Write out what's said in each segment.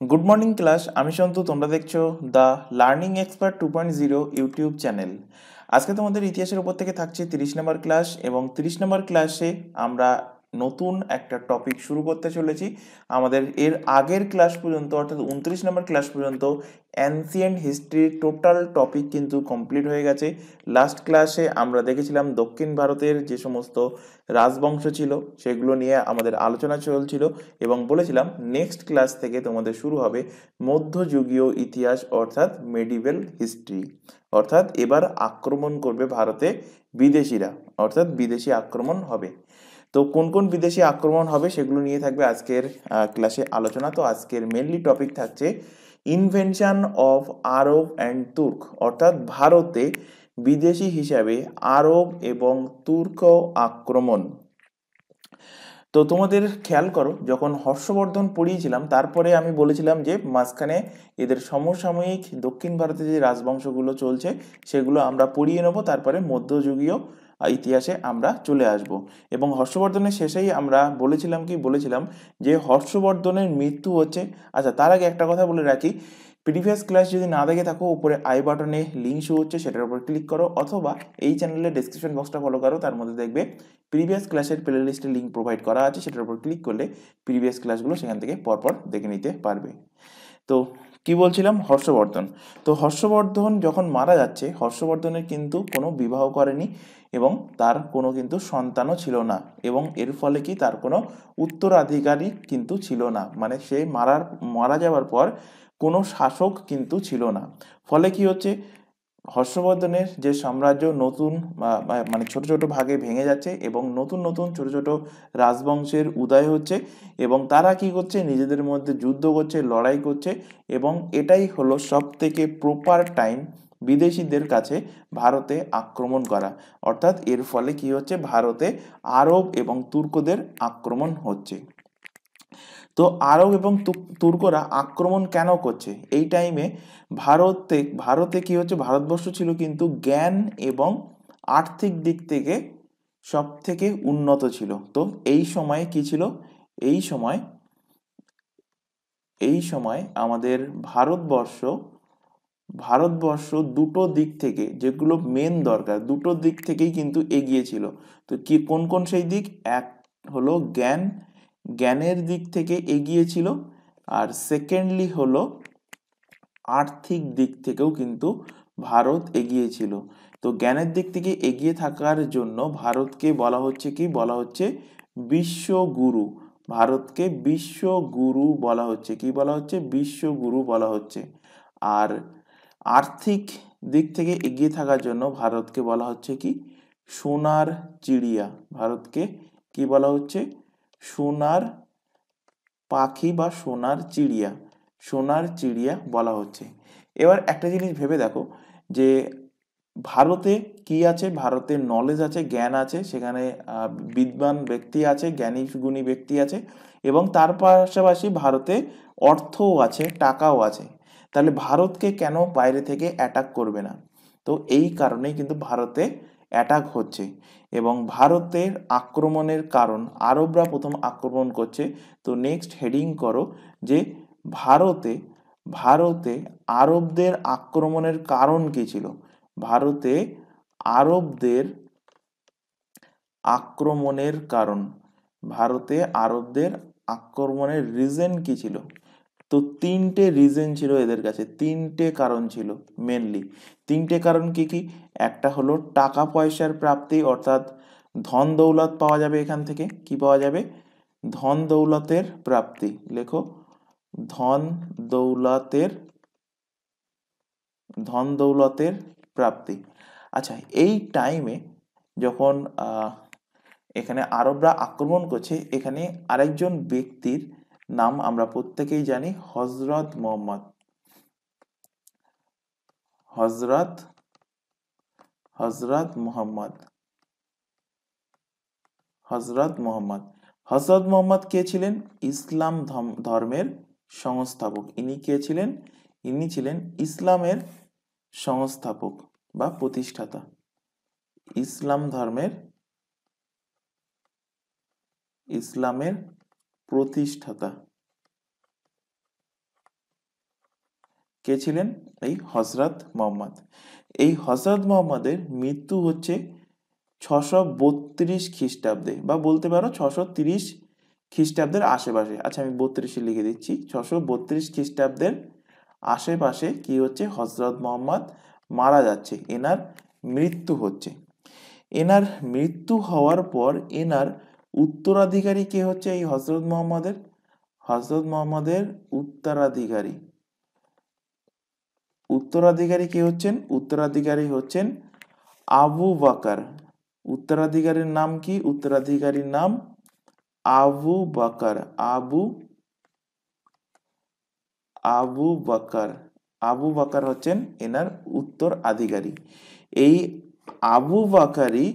Good morning class, আমি সন্তু। তোমরা দেখছো the learning expert 2.0 YouTube channel. আজকে তোমাদের ইতিহাসের উপর থেকে থাকছে 30 নম্বর ক্লাস, এবং 30 নম্বর ক্লাসে আমরা নতুন একটা টপিক শুরু করতে চলেছি। আমাদের এর আগের ক্লাস পর্যন্ত, অর্থাৎ 29 নম্বর ক্লাস পর্যন্ত অ্যানসিয়েন্ট হিস্ট্রির টোটাল টপিক কিন্তু কমপ্লিট হয়ে গেছে। লাস্ট ক্লাসে আমরা দেখেছিলাম দক্ষিণ ভারতের যে সমস্ত রাজবংশ ছিল সেগুলো নিয়ে আমাদের আলোচনা চলছিল, এবং বলেছিলাম নেক্সট ক্লাস থেকে তোমাদের শুরু হবে মধ্যযুগীয় ইতিহাস, অর্থাৎ মেডিভেল হিস্ট্রি। অর্থাৎ এবার আক্রমণ করবে ভারতে বিদেশিরা, অর্থাৎ বিদেশি আক্রমণ হবে। তো কোন কোন বিদেশি আক্রমণ হবে সেগুলো নিয়ে থাকবে আজকের ক্লাসে আলোচনা। তো আজকের মেনলি টপিক থাকছে invention of Arab and Turk, অর্থাৎ ভারতে বিদেশি হিসাবে আরব এবং তুর্ক আক্রমণ। তো তোমাদের খেয়াল করো, যখন হর্ষবর্ধন পড়িয়েছিলাম তারপরে আমি বলেছিলাম যে মাঝখানে এদের সমসাময়িক দক্ষিণ ভারতে যে রাজবংশগুলো চলছে সেগুলো আমরা পড়িয়ে নেবো, তারপরে মধ্যযুগীয় ইতিহাসে আমরা চলে আসব। এবং হর্ষবর্ধনের শেষেই আমরা বলেছিলাম যে হর্ষবর্ধনের মৃত্যু হচ্ছে। আচ্ছা, তার আগে একটা কথা বলে রাখি, প্রিভিয়াস ক্লাস যদি না দেখে থাকো, উপরে আই বাটনে লিঙ্ক শো হচ্ছে, সেটার উপর ক্লিক করো, অথবা এই চ্যানেলের ডেসক্রিপশন বক্সটা ফলো করো, তার মধ্যে দেখবে প্রিভিয়াস ক্লাসের প্লে লিস্টের লিঙ্ক প্রোভাইড করা আছে, সেটার উপর ক্লিক করলে প্রিভিয়াস ক্লাসগুলো সেখান থেকে পরপর দেখে নিতে পারবে। তো কি বলছিলাম, হর্ষবর্ধন। তো হর্ষবর্ধন যখন মারা যাচ্ছে, হর্ষবর্ধনের কিন্তু কোনো বিবাহ করেনি এবং তার কোনো কিন্তু সন্তানও ছিল না, এবং এর ফলে কি তার কোনো উত্তরাধিকারী কিন্তু ছিল না, মানে সে মারা যাওয়ার পর কোনো শাসক কিন্তু ছিল না। ফলে কি হচ্ছে, হর্ষবর্ধনের যে সাম্রাজ্য নতুন মানে ছোট ছোট ভাগে ভেঙে যাচ্ছে, এবং নতুন নতুন ছোট ছোট রাজবংশের উদয় হচ্ছে, এবং তারা কি করছে, নিজেদের মধ্যে যুদ্ধ করছে, লড়াই করছে, এবং এটাই হলো সব থেকে প্রপার টাইম বিদেশিদের কাছে ভারতে আক্রমণ করা। অর্থাৎ এর ফলে কি হচ্ছে, ভারতে আরব এবং তুর্কদের আক্রমণ হচ্ছে। তো আরব এবং তুর্করা আক্রমণ কেন করছে এই টাইমে? ভারতে কি হচ্ছে, ভারতবর্ষ ছিল কিন্তু জ্ঞান এবং আর্থিক দিক থেকে সব থেকে উন্নত ছিল। তো এই সময়ে কি ছিল, এই সময় এই সময় আমাদের ভারতবর্ষ ভারতবর্ষ দুটো দিক থেকে, যেগুলো মেন দরকার, দুটো দিক থেকেই কিন্তু এগিয়ে ছিল। তো কি কোন কোন সেই দিক? এক হলো জ্ঞানের দিক থেকে এগিয়ে ছিল, আর সেকেন্ডলি হলো আর্থিক দিক থেকেও কিন্তু ভারত এগিয়ে ছিল। তো জ্ঞানের দিক থেকে এগিয়ে থাকার জন্য ভারতকে বলা হচ্ছে কি, বলা হচ্ছে বিশ্বগুরু। ভারতকে বিশ্বগুরু বলা হচ্ছে, কি বলা হচ্ছে, বিশ্বগুরু বলা হচ্ছে। আর আর্থিক দিক থেকে এগিয়ে থাকার জন্য ভারতকে বলা হচ্ছে কি, সোনার চিড়িয়া। ভারতকে কি বলা হচ্ছে, সোনার পাখি বা সোনার চিড়িয়া বলা হচ্ছে। এবার একটা জিনিস ভেবে দেখো, যে ভারতে কি আছে, ভারতে নলেজ আছে, জ্ঞান আছে, সেখানে বিদ্বান ব্যক্তি আছে, জ্ঞানী গুণী ব্যক্তি আছে, এবং তার পাশাপাশি ভারতে অর্থও আছে, টাকাও আছে। তাহলে ভারতকে কেন বাইরে থেকে অ্যাটাক করবে না? তো এই কারণেই কিন্তু ভারতে অ্যাটাক হচ্ছে। এবং ভারতের আক্রমণের কারণ, আরবরা প্রথম আক্রমণ করছে। তো নেক্সট হেডিং করো যে ভারতে ভারতে আরবদের আক্রমণের কারণ কি ছিল। ভারতে আরবদের আক্রমণের কারণ, ভারতে আরবদের আক্রমণের রিজন কি ছিল? তো তিনটে রিজন ছিল এদের কাছে, তিনটে কারণ ছিল মেনলি। তিনটে কারণ কি কি? একটা হলো টাকা পয়সার প্রাপ্তি, অর্থাৎ ধন দৌলত পাওয়া যাবে এখান থেকে। কি পাওয়া যাবে? ধন দৌলতের প্রাপ্তি। লেখো, ধন দৌলতের ধন দৌলতের প্রাপ্তি। আচ্ছা, এই টাইমে যখন এখানে আরবরা আক্রমণ করছে, এখানে আরেকজন ব্যক্তির নাম আমরা প্রত্যেকেই জানি, হজরত মোহাম্মদ। হজরত হজরত মোহাম্মদ হজরত মোহাম্মদ হজরত মোহাম্মদ কে ছিলেন? ইসলাম ধর্মের সংস্থাপক। ইনি কে ছিলেন? ইনি ছিলেন ইসলামের সংস্থাপক বা প্রতিষ্ঠাতা। ইসলামের প্রতিষ্ঠাতা। কে ছিলেন? এই হযরত মুহাম্মদ। এই হযরত মুহাম্মদের মৃত্যু হচ্ছে 632 খ্রিস্টাব্দে, বা বলতে পারো 630 খ্রিস্টাব্দের আশেপাশে। আচ্ছা, আমি 32 লিখে দিচ্ছি। 632 খ্রিস্টাব্দের আশেপাশে কি হচ্ছে? হযরত মুহাম্মদ মারা যাচ্ছে, এনার মৃত্যু হচ্ছে। এনার মৃত্যু হওয়ার পর এনার উত্তরাধিকারী কে হচ্ছে? এই হযরত মুহাম্মদের উত্তরাধিকারী কে হচ্ছেন? উত্তরাধিকারী হচ্ছেন আবু বকর। উত্তরাধিকারীর নাম কি? উত্তরাধিকারীর নাম আবু বকর। আবু বকর। আবু বকর হচ্ছেন এনার উত্তরাধিকারী। এই আবু বকরই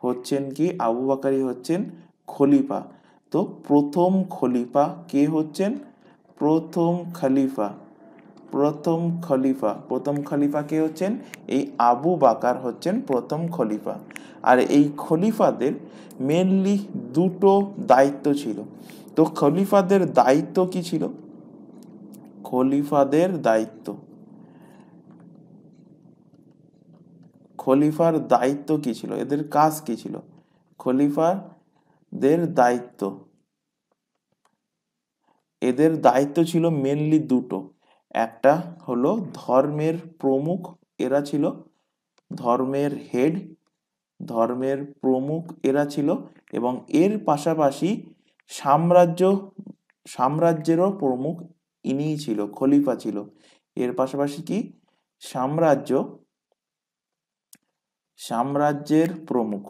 হচ্ছেন কি? আবু বকরই হচ্ছেন খলিফা। তো প্রথম খলিফা কে হচ্ছেন? প্রথম খলিফা কে হচ্ছেন? এই আবু বকর হচ্ছেন প্রথম খলিফা। আর এই খলিফাদের মেনলি দুটো দায়িত্ব ছিল। তো খলিফাদের দায়িত্ব কি ছিল? খলিফার দায়িত্ব কি ছিল? এদের কাজ কি ছিল? এদের দায়িত্ব ছিল মেনলি দুটো। একটা হলো ধর্মের প্রমুখ, এরা ছিল ধর্মের হেড, এরা ছিল। এবং এর পাশাপাশি সাম্রাজ্যেরও প্রমুখ ইনিই ছিল, খলিফা ছিল। এর পাশাপাশি কি? সাম্রাজ্যের প্রমুখ।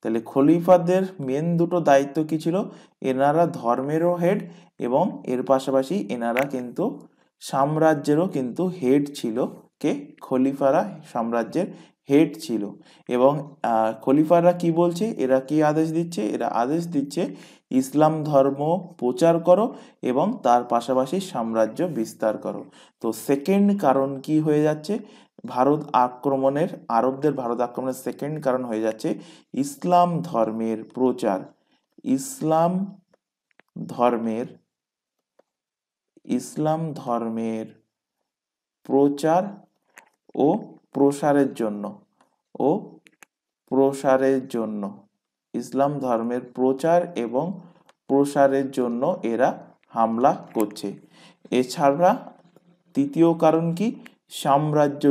তাহলে খলিফাদের মেন দুটো দায়িত্ব কি ছিল? এনারা ধর্মেরও হেড, এবং এর পাশাপাশি এনারা কিন্তু সাম্রাজ্যেরও কিন্তু হেড ছিল। কে? খলিফারা সাম্রাজ্যের হেড ছিল। এবং খলিফারা কি বলছে? এরা কি আদেশ দিচ্ছে? এরা আদেশ দিচ্ছে ইসলাম ধর্ম প্রচার করো এবং তার পাশাপাশি সাম্রাজ্য বিস্তার করো। তো সেকেন্ড কারণ কি হয়ে যাচ্ছে? আরবদের ভারত আক্রমণের সেকেন্ড কারণ হয়ে যাচ্ছে ইসলাম ধর্মের প্রচার। ইসলাম ধর্মের প্রচার ও প্রসারের জন্য ইসলাম ধর্মের প্রচার এবং প্রসারের জন্য এরা হামলা করছে। এছাড়া তৃতীয় কারণ কি? সাম্রাজ্য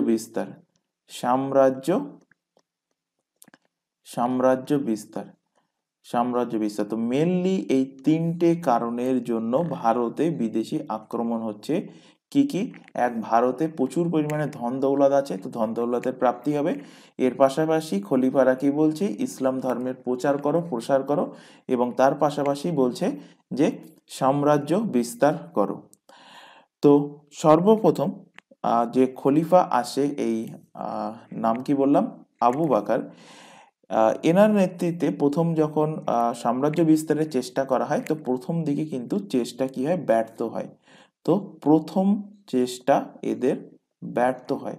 বিস্তার। তো মেনলি এই তিনটে কারণের জন্য ভারতে বিদেশি আক্রমণ হচ্ছে। কি কি? এক, ভারতে প্রচুর পরিমাণে ধন দৌলত আছে, তো ধন দৌলতের প্রাপ্তি হবে। এর পাশাপাশি খলিফারা কি বলছে? ইসলাম ধর্মের প্রসার করো, এবং তার পাশাপাশি বলছে যে সাম্রাজ্য বিস্তার করো। তো সর্বপ্রথম যে খলিফা আসে, এই নাম কি বললাম? আবু বকর। এনার নেতৃত্বে প্রথম যখন সাম্রাজ্য বিস্তারের চেষ্টা করা হয়, তো প্রথম দিকে কিন্তু চেষ্টা কি হয়? ব্যর্থ হয়। তো প্রথম চেষ্টা এদের ব্যর্থ হয়।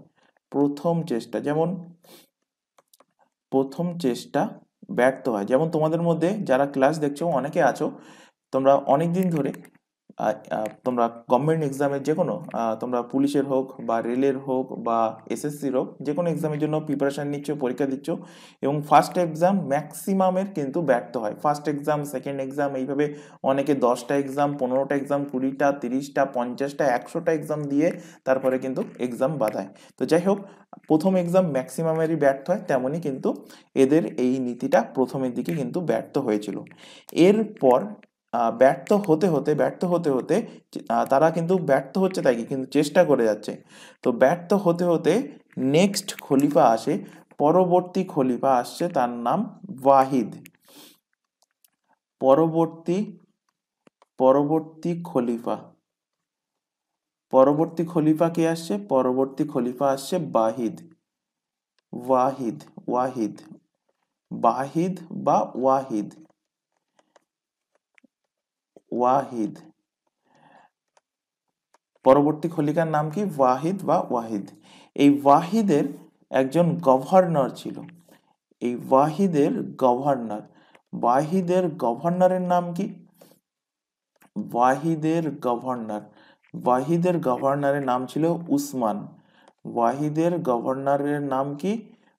যেমন তোমাদের মধ্যে যারা ক্লাস দেখছো অনেকে আছো, তোমরা অনেকদিন ধরে তোমরা গভর্নমেন্ট এক্সামের যে কোনো তোমরা পুলিশের হোক বা রেলের হোক বা এসএসসির হোক, যে কোনো এক্সামের জন্য প্রিপারেশন নিচ্ছ, পরীক্ষা দিচ্ছ, এবং ফার্স্ট এক্সাম ম্যাক্সিমামের কিন্তু ব্যর্থ হয়। ফার্স্ট এক্সাম, সেকেন্ড এক্সাম, এইভাবে অনেকে 10টা এক্সাম, 15টা এক্সাম, 20টা, 30টা, 50টা, 100টা এক্সাম দিয়ে তারপরে কিন্তু এক্সাম বাধায়। তো যাই হোক, প্রথম এক্সাম ম্যাক্সিমামেরই ব্যর্থ হয়, তেমনই কিন্তু এদের এই নীতিটা প্রথমের দিকে কিন্তু ব্যর্থ হয়েছিল। এরপর ব্যর্থ হতে হতে তারা কিন্তু ব্যর্থ হচ্ছে তাই কি, কিন্তু চেষ্টা করে যাচ্ছে। তো ব্যর্থ হতে হতে নেক্সট খলিফা আসে, পরবর্তী খলিফা আসছে, তার নাম ওয়াহিদ। পরবর্তী খলিফা কে আসছে? পরবর্তী খলিফা আসছে ওয়াহিদ। পরবর্তী খলিফার নাম কি? ওয়াহিদ। এই ওয়াহিদের একজন গভর্নর ছিল। ওয়াহিদের গভর্নরের নাম কি? ওয়াহিদের গভর্নরের নাম ছিল উসমান। ওয়াহিদের গভর্নরের নাম কি?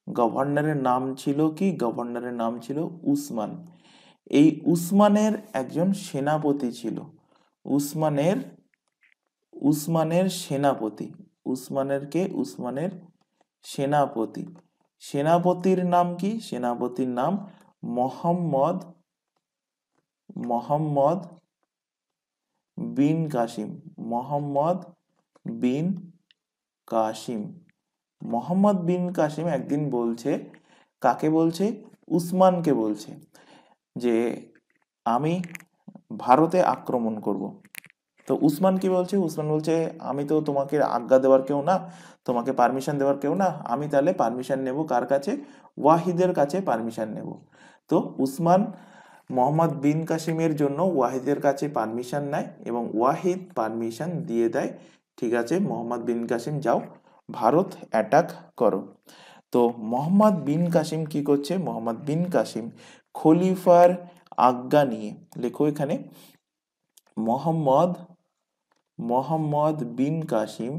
গভর্নরের নাম ছিল কি? গভর্নরের নাম ছিল উসমান। এই উসমানের একজন সেনাপতি ছিল। উসমানের উসমানের সেনাপতি। উসমানের সেনাপতি। সেনাপতির নাম কি? সেনাপতির নাম মোহাম্মদ মোহাম্মদ বিন কাসিম। মোহাম্মদ বিন কাসিম। মোহাম্মদ বিন কাসিম একদিন বলছে, কাকে বলছে? উসমানকে বলছে যে আমি ভারতে আক্রমণ করব। তো উসমান কি বলছে? উসমান বলছে আমি তো তোমাকে আজ্ঞা দেওয়ার কেউ না, তোমাকে পারমিশন দেওয়ার কেউ না, আমি তাহলে পারমিশন নেব কার কাছে? ওয়াহিদের কাছে পারমিশন নেব। তো উসমান মোহাম্মদ বিন কাসিমের জন্য ওয়াহিদের কাছে পারমিশন নেয় এবং ওয়াহিদ পারমিশন দিয়ে দেয়, ঠিক আছে মোহাম্মদ বিন কাসিম যাও ভারত অ্যাটাক করো। তো মোহাম্মদ বিন কাসিম কি করছে? মোহাম্মদ বিন কাসিম খলিফার আজ্ঞা নিয়ে, লেখো এখানে মোহাম্মদ মোহাম্মদ বিন কাসিম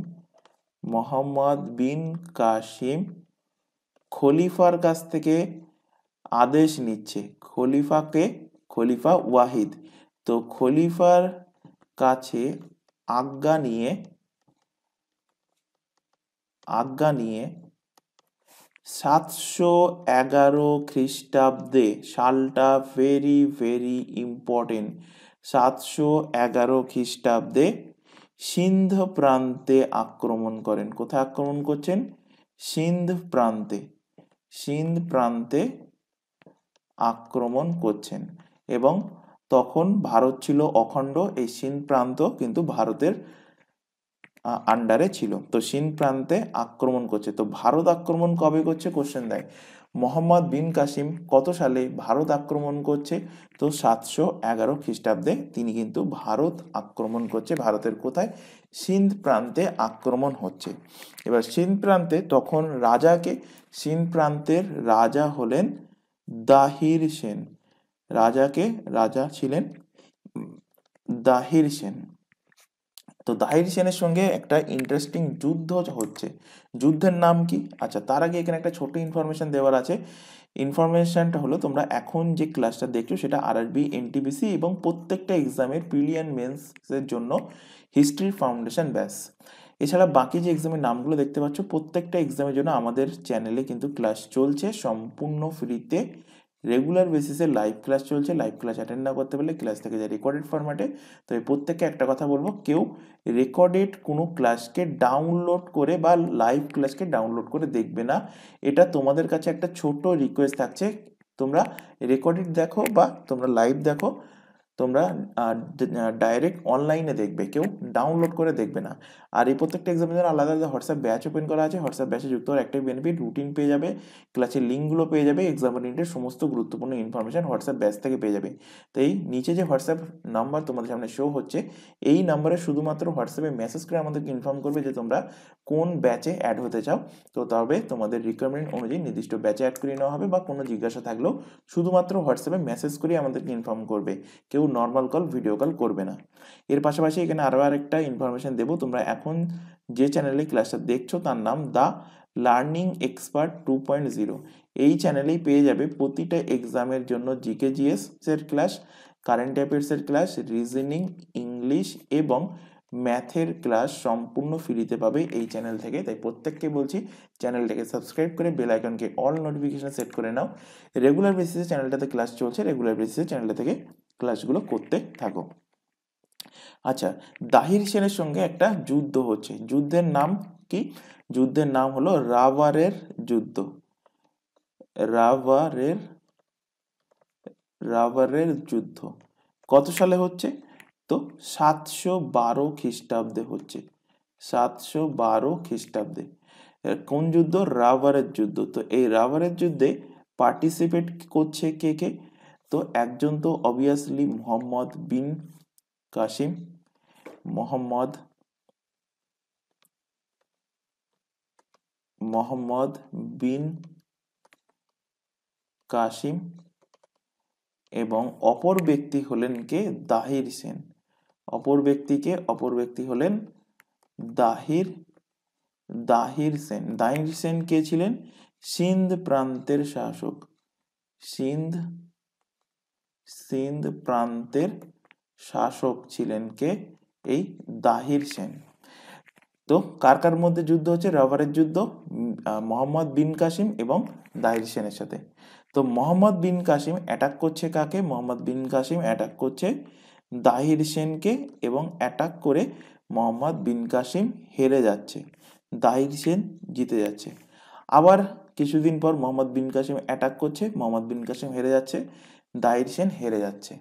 মোহাম্মদ বিন কাসিম খলিফার কাছ থেকে আদেশ নিচ্ছে। খলিফা ওয়াহিদ। তো খলিফার কাছে আজ্ঞা নিয়ে 711 খ্রিস্টাব্দে, সালটা ভেরি ভেরি ইম্পর্টেন্ট, 711 খ্রিস্টাব্দে সিন্ধ প্রান্তে আক্রমণ করেন। কোথায় আক্রমণ করছেন? সিন্ধ প্রান্তে আক্রমণ করছেন। এবং তখন ভারত ছিল অখণ্ড, এই সিন্ধ প্রান্ত কিন্তু ভারতের আন্ডারে ছিল। তো সিন্ধ প্রান্তে আক্রমণ করছে। তো ভারত আক্রমণ কবে করছে? কোশ্চেন দেয় মোহাম্মদ বিন কাসিম কত সালে ভারত আক্রমণ করছে? তো 711 খ্রিস্টাব্দে তিনি কিন্তু ভারত আক্রমণ করছে। ভারতের কোথায়? সিন্ধ প্রান্তে আক্রমণ হচ্ছে। এবার সিন্ধ প্রান্তে তখন রাজাকে, সিন্ধ প্রান্তের রাজা হলেন দাহির সেন। রাজা ছিলেন দাহির সেন। তো দাহির সেনের সঙ্গে একটা ইন্টারেস্টিং যুদ্ধ হচ্ছে। যুদ্ধের নাম কি? আচ্ছা, তার আগে এখানে একটা ছোট ইনফরমেশন দেওয়ার আছে। ইনফরমেশনটা হলো, তোমরা এখন যে ক্লাসটা দেখছো সেটা আরআরবি, এনটিপিসি এবং প্রত্যেকটা এক্সামের প্রিলিয়ান মেন্সের জন্য হিস্ট্রি ফাউন্ডেশন ব্যাচ। এছাড়া বাকি যে এক্সামের নামগুলো দেখতে পাচ্ছ প্রত্যেকটা এক্সামের জন্য আমাদের চ্যানেলে কিন্তু ক্লাস চলছে সম্পূর্ণ ফ্রিতে। রেগুলার বেসিসে লাইভ ক্লাস চলছে। লাইভ ক্লাস অ্যাটেন্ড না করতে পারলে ক্লাস থেকে যায় রেকর্ডেড ফরম্যাটে। তো এই প্রত্যেককে একটা কথা বলবো, কেউ রেকর্ডেড কোনো ক্লাসকে ডাউনলোড করে বা লাইভ ক্লাসকে ডাউনলোড করে দেখবে না। এটা তোমাদের কাছে একটা ছোট রিকোয়েস্ট থাকছে, তোমরা রেকর্ডেড দেখো বা তোমরা লাইভ দেখো, তোমরা ডাইরেক্ট অনলাইনে দেখবে, কেউ ডাউনলোড করে দেখবে না। আর এই প্রত্যেকটা এক্সামের জন্য আলাদা আলাদা হোয়াটসঅ্যাপ ব্যাচ ওপেন করা আছে। হোয়াটসঅ্যাপ ব্যাচে যুক্ত হওয়ার একটাই বেনিফিট, রুটিন পেয়ে যাবে, ক্লাসের লিঙ্কগুলো পেয়ে যাবে, এক্সাম ওরিয়েন্টেড সমস্ত গুরুত্বপূর্ণ ইনফরমেশন হোয়াটসঅ্যাপ ব্যাচ থেকে পেয়ে যাবে। তো এই নিচে যে হোয়াটসঅ্যাপ নাম্বার তোমাদের সামনে শো হচ্ছে, এই নাম্বারে শুধুমাত্র হোয়াটসঅ্যাপে মেসেজ করে আমাদেরকে ইনফর্ম করবে যে তোমরা কোন ব্যাচে অ্যাড হতে চাও। তো তবে তোমাদের রিকোয়ারমেন্ট অনুযায়ী নির্দিষ্ট ব্যাচে অ্যাড করে নেওয়া হবে, বা কোনো জিজ্ঞাসা থাকলেও শুধুমাত্র হোয়াটসঅ্যাপে মেসেজ করে আমাদেরকে ইনফর্ম করবে, কেউ নর্মাল কল, ভিডিও কল করবে না। এর পাশাপাশি এখানে আরও আরেকটা ইনফরমেশন দেবো, তোমরা এখন যে চ্যানেলে ক্লাসটা দেখছো তার নাম দ্য লার্নিং এক্সপার্ট 2.0। এই চ্যানেলেই পেয়ে যাবে প্রতিটা এক্সামের জন্য জিকে জিএস এর ক্লাস, কারেন্ট অ্যাফেয়ার্সের ক্লাস, রিজনিং, ইংলিশ এবং ম্যাথের ক্লাস সম্পূর্ণ ফ্রিতে পাবে এই চ্যানেল থেকে। তাই প্রত্যেককে বলছি চ্যানেলটাকে সাবস্ক্রাইব করে বেল আইকনকে অল নোটিফিকেশন সেট করে নাও। রেগুলার বেসিসে চ্যানেলটাতে ক্লাস চলছে, রেগুলার বেসিসে চ্যানেলটা থেকে ক্লাসগুলো করতে থাকো। আচ্ছা, দাহির সেনের সঙ্গে একটা যুদ্ধ হচ্ছে। যুদ্ধের নাম কি? যুদ্ধের নাম হলো রাবারের যুদ্ধ। রাবারের রাবারের যুদ্ধ কত সালে হচ্ছে? তো 712 খ্রিস্টাব্দে হচ্ছে। 712 খ্রিস্টাব্দে। কোন যুদ্ধ? রাবারের যুদ্ধ। তো এই রাবারের যুদ্ধে পার্টিসিপেট করছে কে কে? তো একজন তো অবভিয়াসলি মোহাম্মদ বিন কাসিম। মোহাম্মদ বিন কাসিম এবং অপর ব্যক্তি হলেন কে? দাহির সেন। অপর ব্যক্তি হলেন দাহির সেন। দাহির সেন কে ছিলেন? সিন্ধ প্রান্তের শাসক। সিন্ধ প্রান্তের শাসক ছিলেন কে? এই দাহির সেন। তো কার কার মধ্যে যুদ্ধ হচ্ছে? রাবারের যুদ্ধ মোহাম্মদ বিন কাসিম এবং দাহির সেনের সাথে। তো মোহাম্মদ বিন কাসিম অ্যাটাক করছে কাকে? মোহাম্মদ বিন কাসিম অ্যাটাক করছে দাহির সেনকে, এবং অ্যাটাক করে মোহাম্মদ বিন কাসিম হেরে যাচ্ছে, দাহির সেন জিতে যাচ্ছে। আবার কিছুদিন পর মোহাম্মদ বিন কাসিম অ্যাটাক করছে, মোহাম্মদ বিন কাসিম হেরে যাচ্ছে, দাহির সেন হেরে যাচ্ছে।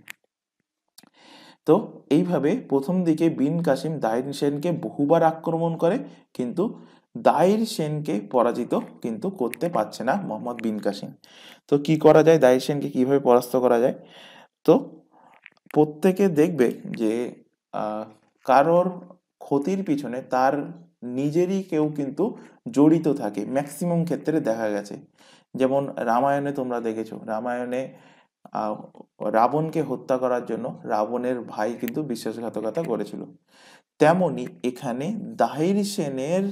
তো এইভাবে প্রথম দিকে বিন কাসিম দাহির সেনকে বহুবার আক্রমণ করে, কিন্তু দাহির সেনকে পরাজিত কিন্তু করতে পারছে না মোহাম্মদ বিন কাসিম। তো কি করা যায়, দাহির সেনকে কিভাবে পরাস্ত করা যায়? তো প্রত্যেকে দেখবে যে কারোর ক্ষতির পিছনে তার নিজেরই কেউ কিন্তু জড়িত থাকে, ম্যাক্সিমাম ক্ষেত্রে দেখা গেছে। যেমন রামায়ণে তোমরা দেখেছো, রামায়ণে রাবণকে হত্যা করার জন্য রাবণের ভাই কিন্তু বিশ্বাসঘাতকতা করেছিল। তেমনি এখানে দাহির সেনের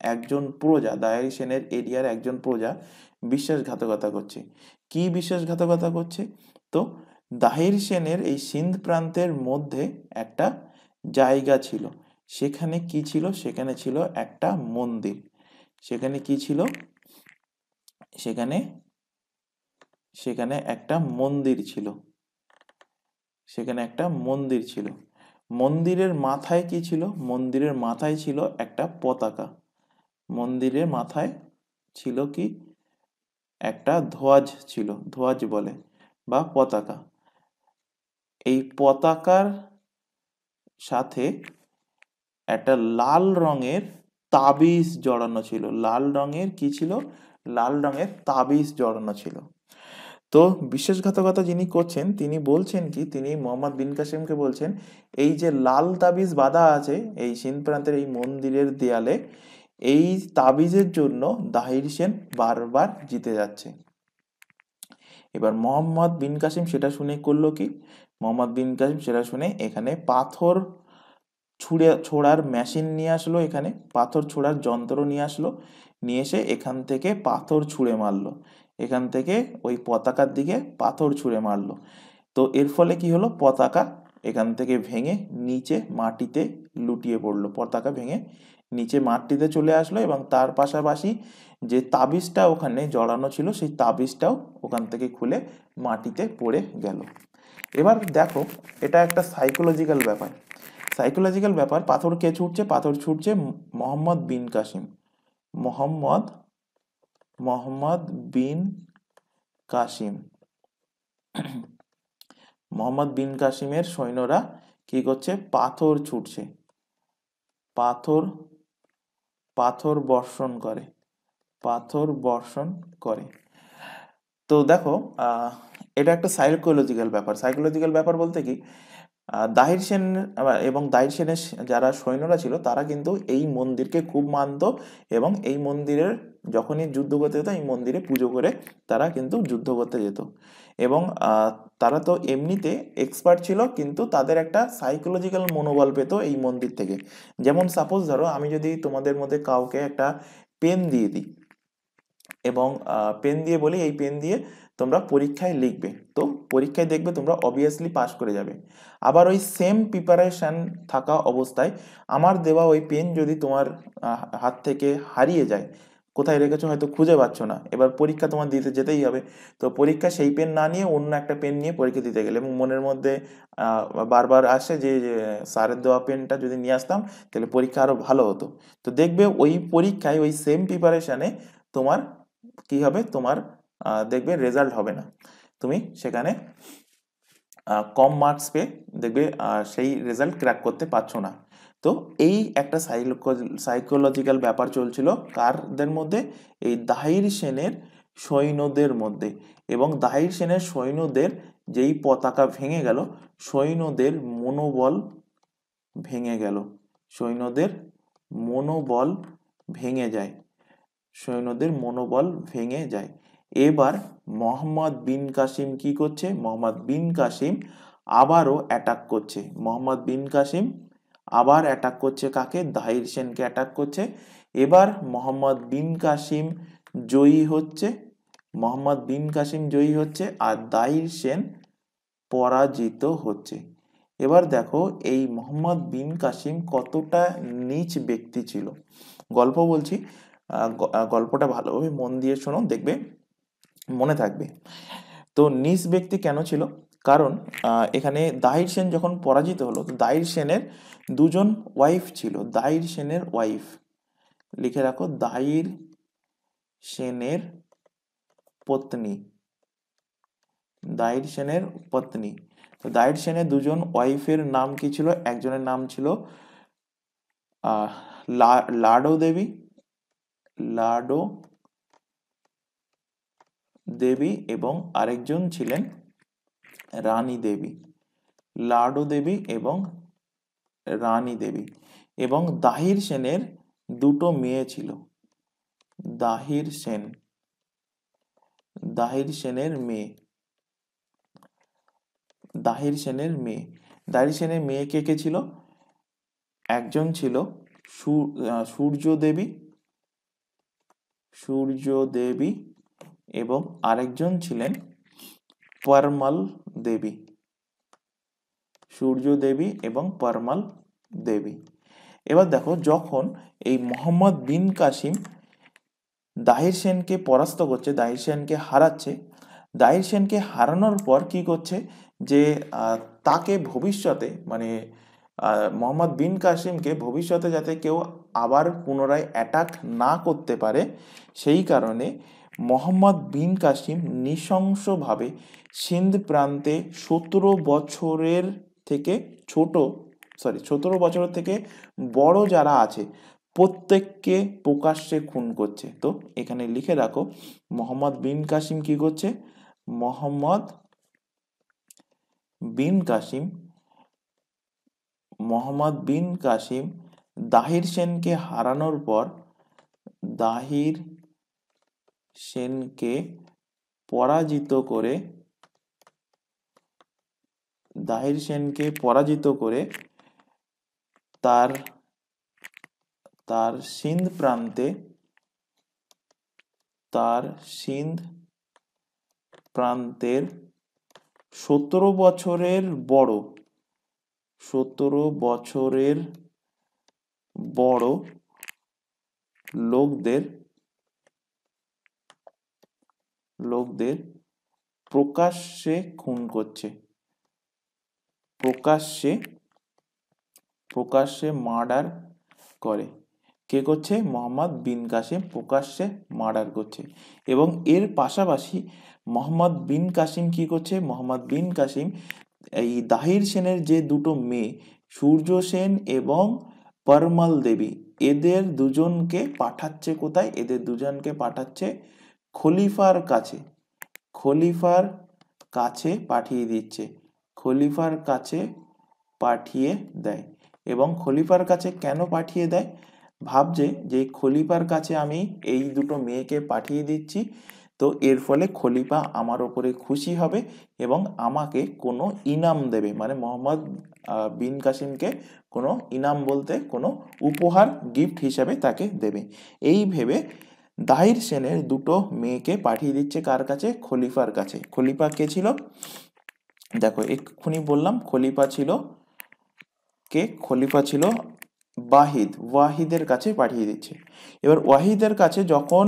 একজন প্রজা, দাহির সেনের এরিয়ার একজন প্রজা বিশ্বাসঘাতকতা করছে। কি বিশ্বাসঘাতকতা করছে? তো দাহির সেনের এই সিন্ধ প্রান্তের মধ্যে একটা জায়গা ছিল, সেখানে কি ছিল? সেখানে ছিল একটা মন্দির। সেখানে কি ছিল? সেখানে একটা মন্দির ছিল। সেখানে একটা মন্দির ছিল। মন্দিরের মাথায় কি ছিল? মন্দিরের মাথায় ছিল একটা পতাকা। মন্দিরের মাথায় ছিল কি? একটা ধ্বজ ছিল, ধ্বজ বলে বা পতাকা। এই পতাকার সাথে একটা লাল রঙের তাবিজ জড়ানো ছিল। লাল রঙের কি ছিল? লাল রঙের তাবিজ জড়ানো ছিল। তো বিশ্বাসঘাতকতা যিনি করছেন তিনি বলছেন কি, তিনি মোহাম্মদ বিন কাসিমকে বলছেন, এই যে লাল তাবিজ বাঁধা আছে এই সিন্ধ প্রান্তের এই মন্দিরের দেয়ালে, এই তাবিজের জন্য দাহির সেন বারবার জিতে যাচ্ছে। এবার মোহাম্মদ বিন কাসিম সেটা শুনে করলো কি? মোহাম্মদ বিন কাসিম সেটা শুনে এখানে পাথর ছোড়ার মেশিন নিয়ে আসলো, এখানে পাথর ছোড়ার যন্ত্র নিয়ে আসলো, নিয়ে এসে এখান থেকে পাথর ছুঁড়ে মারলো, এখান থেকে ওই পতাকার দিকে পাথর ছুঁড়ে মারলো। তো এর ফলে কি হলো? পতাকা এখান থেকে ভেঙে নিচে মাটিতে লুটিয়ে পড়লো, পতাকা ভেঙে নিচে মাটিতে চলে আসলো, এবং তার পাশাপাশি যে তাবিজটা ওখানে জড়ানো ছিল সেই তাবিজটাও ওখান থেকে খুলে মাটিতে পড়ে গেল। এবার দেখো, এটা একটা সাইকোলজিক্যাল ব্যাপার। সাইকোলজিক্যাল ব্যাপার, পাথর কে ছুটছে? পাথর ছুটছে মোহাম্মদ বিন কাসিম। মোহাম্মদ বিন কাসিম। মোহাম্মদ বিন কাসিমের সৈন্যরা কি করছে? পাথর ছুটছে, পাথর বর্ষণ করে। তো দেখো, এটা একটা সাইকোলজিক্যাল ব্যাপার। সাইকোলজিক্যাল ব্যাপার বলতে কি, দাহির সেন এবং দাহির সেনের যারা সৈন্যরা ছিল তারা কিন্তু এই মন্দিরকে খুব মানত, এবং এই মন্দিরের যখনই যুদ্ধ করতে যেত এই মন্দিরে পুজো করে তারা কিন্তু যুদ্ধ করতে যেত। এবং তারা তো এমনিতে এক্সপার্ট ছিল, কিন্তু তাদের একটা সাইকোলজিক্যাল মনোবল পেত এই মন্দির থেকে। যেমন সাপোজ ধরো, আমি যদি তোমাদের মধ্যে কাউকে একটা পেন দিয়ে দিই এবং পেন দিয়ে বলি এই পেন দিয়ে তোমরা পরীক্ষায় লিখবে, তো পরীক্ষায় দেখবে তোমরা অবভিয়াসলি পাস করে যাবে। আবার ওই সেম প্রিপারেশন থাকা অবস্থায় আমার দেওয়া ওই পেন যদি তোমার হাত থেকে হারিয়ে যায়, কোথায় রেখেছো হয়তো খুঁজে পাচ্ছ না, এবার পরীক্ষা তোমার দিতে যেতেই হবে। তো পরীক্ষা সেই পেন না নিয়ে অন্য একটা পেন নিয়ে পরীক্ষা দিতে গেলে, এবং মনের মধ্যে বারবার আসে যে স্যারের দেওয়া পেনটা যদি নিয়ে আসতাম তাহলে পরীক্ষা আরো ভালো হতো। তো দেখবে ওই পরীক্ষায় ওই সেম প্রিপারেশনে তোমার কি হবে? তোমার দেখবে রেজাল্ট হবে না, তুমি সেখানে কম মার্কস পেয়ে দেখবে সেই রেজাল্ট ক্র্যাক করতে পারছো না। তো এই একটা সাইকোলজিক্যাল ব্যাপার চলছিল কারদের মধ্যে? এই দাহির সেনের সৈন্যদের মধ্যে। এবং দাহির সেনের সৈন্যদের যেই পতাকা ভেঙে গেল, সৈন্যদের মনোবল ভেঙে গেল, সৈন্যদের মনোবল ভেঙে যায়, সৈন্যদের মনোবল ভেঙে যায়। এবার মোহাম্মদ বিন কাসিম কি করছে? মোহাম্মদ বিন কাসিম আবারও অ্যাটাক করছে। মোহাম্মদ বিন কাসিম আবার অ্যাটাক করছে কাকে? দাহির সেনকে অ্যাটাক করছে। এবার মোহাম্মদ বিন কাসিম জয়ী হচ্ছে, মোহাম্মদ বিন কাসিম জয়ী হচ্ছে আর দাহির সেন পরাজিত হচ্ছে। এবার দেখো এই মোহাম্মদ বিন কাসিম কতটা নীচ ব্যক্তি ছিল। গল্প বলছি, গল্পটা ভালোভাবে মন দিয়ে শোনো, দেখবে মনে থাকবে। তো নীচ ব্যক্তি কেন ছিল? কারণ এখানে দাহির সেন যখন পরাজিত হলো, তো দাহির সেনের দুজন ওয়াইফ ছিল। দাহির সেনের ওয়াইফ, লিখে রাখো, দাহির সেনের পত্নী, দাহির সেনের পত্নী। তো দাহির সেনের দুজন ওয়াইফের নাম কি ছিল? একজনের নাম ছিল লাডো দেবী, লাডো দেবী, এবং আরেকজন ছিলেন রানী দেবী, লাডো দেবী এবং রানী দেবী। এবং দাহির সেনের দুটো মেয়ে ছিল। দাহির সেন, দাহির সেনের মেয়ে, দাহির সেনের মেয়ে, দাহির সেনের মেয়ে কে কে ছিল? একজন ছিল সূর্য দেবী, সূর্য দেবী, এবং আরেকজন ছিলেন পরমল দেবী, সূর্য দেবী এবং পরমল দেবী। এবার দেখো যখন এই মোহাম্মদ বিন কাসিম দাহির সেনকে পরাস্ত করছে, দাহির সেনকে হারাচ্ছে, দাহির সেনকে হারানোর পর কি করছে যে তাকে ভবিষ্যতে মানে মোহাম্মদ বিন কাসিমকে ভবিষ্যতে যাতে কেউ আবার পুনরায় অ্যাটাক না করতে পারে, সেই কারণে মোহাম্মদ বিন কাসিম নৃশংসভাবে সিন্ধ প্রান্তে 17 বছরের থেকে ছোট 17 বছরের থেকে বড় যারা আছে প্রত্যেককে প্রকাশ্যে খুন করছে। তো এখানে লিখে রাখো, মোহাম্মদ বিন কাসিম কি করছে? মোহাম্মদ বিন কাসিম, মোহাম্মদ বিন কাসিম দাহির সেনকে হারানোর পর দাহির সেনকে পরাজিত করে, দাহির সেনকে পরাজিত করে তার তার সিন্ধ প্রান্তে, তার সিন্ধ প্রান্তের 17 বছরের বড়, 17 বছরের বড় লোকদের লোকদের প্রকাশ্যে খুন করছে, প্রকাশ্যে প্রকাশ্যে মার্ডার করে। কে করছে? মোহাম্মদ বিন কাসিম প্রকাশ্যে মার্ডার করছে। এবং এর পাশাপাশি মোহাম্মদ বিন কাসিম কি করছে? মোহাম্মদ বিন কাসিম এই দাহির সেনের যে দুটো মেয়ে সূর্য সেন এবং পরমল দেবী, এদের দুজনকে পাঠাচ্ছে কোথায়? এদের দুজনকে পাঠাচ্ছে খলিফার কাছে, খলিফার কাছে পাঠিয়ে দিচ্ছে, খলিফার কাছে পাঠিয়ে দেয়। এবং খলিফার কাছে কেন পাঠিয়ে দেয়? ভাবছে যে খলিফার কাছে আমি এই দুটো মেয়েকে পাঠিয়ে দিচ্ছি, তো এর ফলে খলিফা আমার ওপরে খুশি হবে এবং আমাকে কোনো ইনাম দেবে, মানে মোহাম্মদ বিন কাসিমকে কোনো ইনাম বলতে কোনো উপহার, গিফট হিসাবে তাকে দেবে। এই ভেবে দাহির সেনের দুটো মেয়েকে পাঠিয়ে দিচ্ছে কার কাছে? খলিফার কাছে। খলিফা কে ছিল? দেখো এক্ষুনি বললাম খলিফা ছিল কে? খলিফা ছিল ওয়াহিদের কাছে পাঠিয়ে দিচ্ছে। এবার ওয়াহিদের কাছে যখন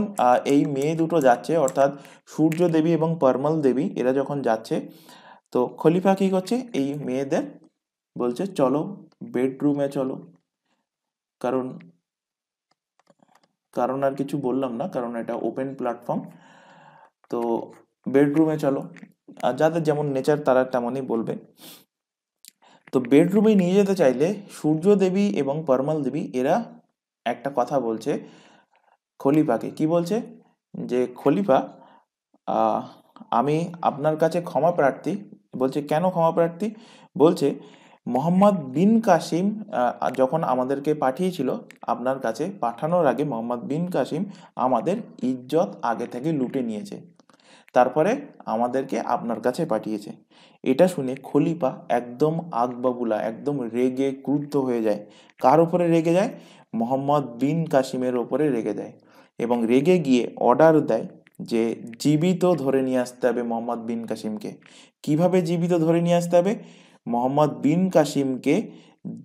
এই মেয়ে দুটো যাচ্ছে, অর্থাৎ সূর্য দেবী এবং পরমল দেবী, এরা যখন যাচ্ছে, তো খলিফা কি করছে? এই মেয়েদের বলছে চলো বেডরুমে চলো। কারণ কারণ আর কিছু বললাম না, কারণ এটা ওপেন প্ল্যাটফর্ম। তো বেডরুমে চলো, আর যাদের যেমন নেচার তারা তেমনই বলবে। তো বেডরুমে নিয়ে যেতে চাইলে সূর্য দেবী এবং পরমল দেবী এরা একটা কথা বলছে খলিফাকে। কি বলছে? যে খলিফা, আমি আপনার কাছে ক্ষমা প্রার্থী। বলছে কেন ক্ষমা প্রার্থী? বলছে মোহাম্মদ বিন কাসিম যখন আমাদেরকে পাঠিয়েছিল আপনার কাছে, পাঠানোর আগে মোহাম্মদ বিন কাসিম আমাদের ইজ্জত আগে থেকে লুটে নিয়েছে। তারপরে আমাদেরকে আপনার কাছে পাঠিয়েছে। এটা শুনে খলিফা একদম আগবাবুলা, একদম রেগে ক্রুদ্ধ হয়ে যায়। কার উপরে রেগে যায়? মোহাম্মদ বিন কাসিমের ওপরে রেগে যায় এবং রেগে গিয়ে অর্ডার দেয় যে জীবিত ধরে নিয়ে আসতে হবে মোহাম্মদ বিন কাসিমকে। কিভাবে জীবিত ধরে নিয়ে আসতে হবে? মোহাম্মদ বিন কাসিমকে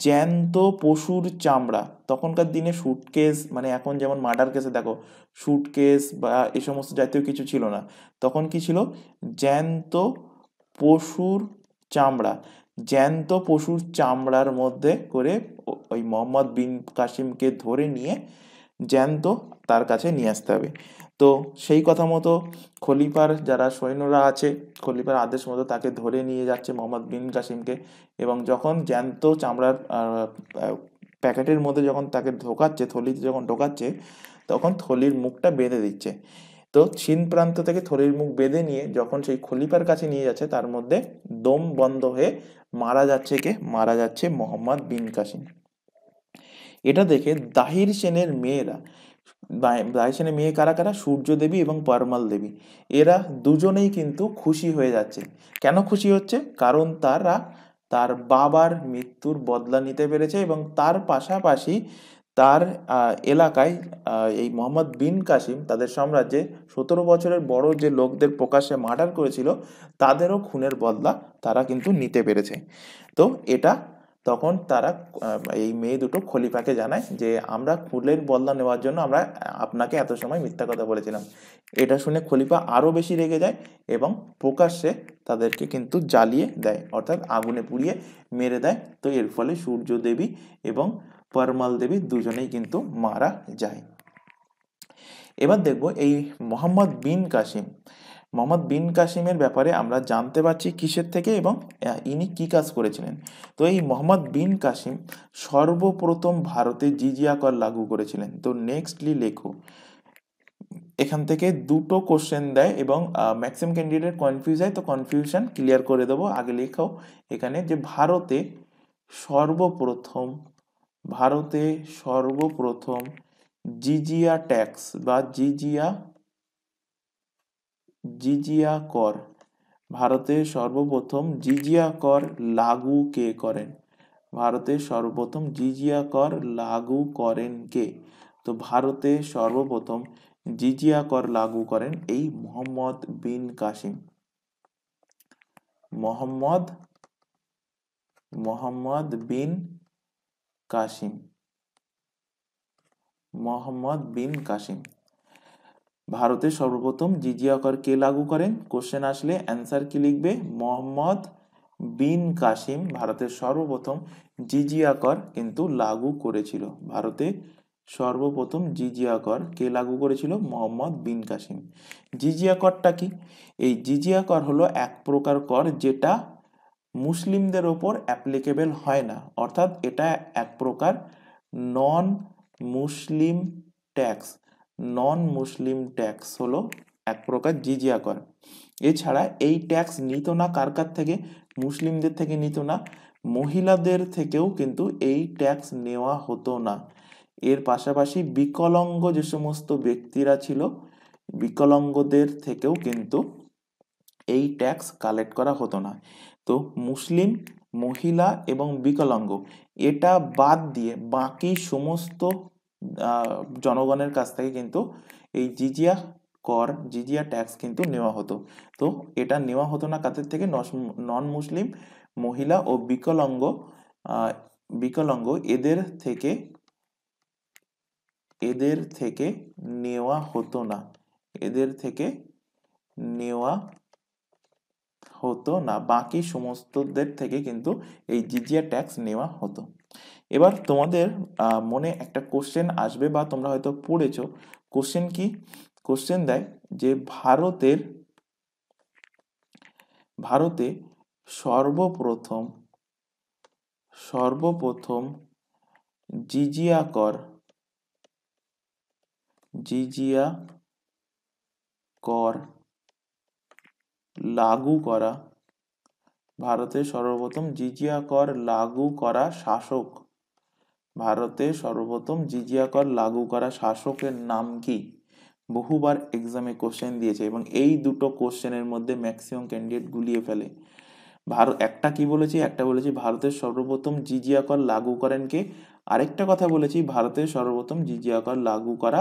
জ্যান্ত পশুর চামড়া, তখনকার দিনে সুটকেস, মানে এখন যেমন মার্ডার কেসে দেখো সুটকেস বা এই সমস্ত জাতীয় কিছু ছিল না, তখন কি ছিল? জ্যান্ত পশুর চামড়া, জ্যান্ত পশুর চামড়ার মধ্যে করে ওই মোহাম্মদ বিন কাসিমকে ধরে নিয়ে জ্যান্ত তার কাছে নিয়ে আসতে হবে। তো সেই কথা মতো খলিফার যারা সৈন্যরা আছে, খলিফার আদেশ মতো তাকে ধরে নিয়ে যাচ্ছে মোহাম্মদ বিন কাসিমকে, এবং যখন জ্যান্ত চামড়ার প্যাকেটের মধ্যে যখন তাকে ঢোকাচ্ছে, থলিতে যখন ঢোকাচ্ছে, তখন থলির মুখটা বেঁধে দিচ্ছে। তো চীন প্রান্ত থেকে থলির মুখ বেঁধে নিয়ে যখন সেই খলিফার কাছে নিয়ে যাচ্ছে, তার মধ্যে দম বন্ধ হয়ে মারা যাচ্ছে কে? মারা যাচ্ছে মোহাম্মদ বিন কাসিম। এটা দেখে দাহির সেনের মেয়েরা, দাহির সেনের মেয়ে কারা কারা? সূর্য দেবী এবং পরমাল দেবী, এরা দুজনেই কিন্তু খুশি হয়ে যাচ্ছে। কেন খুশি হচ্ছে? কারণ তারা তার বাবার মৃত্যুর বদলা নিতে পেরেছে এবং তার পাশাপাশি তার এলাকায় এই মোহাম্মদ বিন কাসিম তাদের সাম্রাজ্যে 17 বছরের বড় যে লোকদের প্রকাশ্যে মার্ডার করেছিল, তাদেরও খুনের বদলা তারা কিন্তু নিতে পেরেছে। তো এটা তখন তারা এই মেয়ে দুটো খলিফাকে জানায় যে আমরা খুনের বদলা নেওয়ার জন্য আমরা আপনাকে এত সময় মিথ্যা কথা বলেছিলাম। এটা শুনে খলিফা আরো বেশি রেগে যায় এবং প্রকাশ্যে তাদেরকে কিন্তু জ্বালিয়ে দেয়, অর্থাৎ আগুনে পুড়িয়ে মেরে দেয়। তো এর ফলে সূর্য দেবী এবং পরমাল দেবী দুজনেই কিন্তু মারা যায়। এবার দেখব এই মোহাম্মদ বিন কাসিম, মোহাম্মদ বিন কাসিমের ব্যাপারে আমরা জানতে পারছি কিসের থেকে এবং ইনি কি কাজ করেছিলেন। তো এই মোহাম্মদ বিন কাসিম সর্বপ্রথম ভারতে জিজিয়া কর লাগু করেছিলেন। তো নেক্সটলি লেখো, এখান থেকে দুটো কোশ্চেন দেয় এবং ম্যাক্সিমাম ক্যান্ডিডেট কনফিউজ হয়, তো কনফিউশন ক্লিয়ার করে দেবো। আগে লেখো এখানে যে সর্বপ্রথম ভারতে সর্বপ্রথম জিজিয়া ট্যাক্স বা জিজিয়া কর, ভারতে সর্বপ্রথম জিজিয়া কর লাগু কে করেন? ভারতে সর্বপ্রথম জিজিয়া কর লাগু করেন কে? তো ভারতে সর্বপ্রথম জিজিয়া কর লাগু করেন এই মোহাম্মদ বিন কাসিম। মোহাম্মদ মোহাম্মদ বিন কাসিম, মোহাম্মদ বিন কাসিম। ভারতে সর্বপ্রথম জিজিয়া কর কে লাগু করেন? কোশ্চেন আসলে অ্যান্সার কি লিখবে? মোহাম্মদ বিন কাসিম ভারতের সর্বপ্রথম জিজিয়া কর কিন্তু লাগু করেছিল। ভারতে সর্বপ্রথম জিজিয়া কর কে লাগু করেছিল? মোহাম্মদ বিন কাসিম। জিজিয়া করটা কি? এই জিজিয়া কর হলো এক প্রকার কর যেটা মুসলিমদের ওপর অ্যাপ্লিকেবল হয় না, অর্থাৎ এটা এক প্রকার নন মুসলিম ট্যাক্স। নন মুসলিম ট্যাক্স হলো এক প্রকার জিজিয়া কর। এছাড়া এই ট্যাক্স নিত না কার কাছ থেকে? মুসলিমদের থেকে নিত না, মহিলাদের থেকেও কিন্তু এই ট্যাক্স নেওয়া হতো না। এর পাশাপাশি বিকলাঙ্গ যে সমস্ত ব্যক্তিরা ছিল, বিকলাঙ্গদের থেকেও কিন্তু এই ট্যাক্স কালেক্ট করা হতো না। তো মুসলিম, মহিলা এবং বিকলাঙ্গ এটা বাদ দিয়ে বাকি সমস্ত জনগণের কাছ থেকে কিন্তু এই জিজিয়া কর, জিজিয়া ট্যাক্স কিন্তু নেওয়া হতো। তো এটা নেওয়া হতো না কাদের থেকে? নন মুসলিম, মহিলা ও বিকলাঙ্গ, বিকলাঙ্গ এদের থেকে নেওয়া হতো না, এদের থেকে নেওয়া হতো না, বাকি সমস্তদের থেকে কিন্তু এই জিজিয়া ট্যাক্স নেওয়া হতো। এবার তোমাদের মনে একটা কোশ্চেন আসবে বা তোমরা হয়তো পড়েছো। কোশ্চেন কি? কোশ্চেন দেয় যে ভারতে সর্বপ্রথম জিজিয়া কর লাগু করা, ভারতে সর্বপ্রথম জিজিয়া কর লাগু করা শাসক, ভারতে সর্বপ্রথম জিজিয়া কর লাগু করা শাসকের নাম কি? বহুবার এক্সামে কোশ্চেন দিয়েছে এবং এই দুটো কোশ্চেনের মধ্যে ম্যাক্সিমাম ক্যান্ডিডেট গুলিয়ে ফেলে। একটা কি বলেছি, একটা বলেছি ভারতের সর্বপ্রথম জিজিয়া কর লাগু করেন কে, আরেকটা কথা বলেছি ভারতের সর্বপ্রথম জিজিয়া কর লাগু করা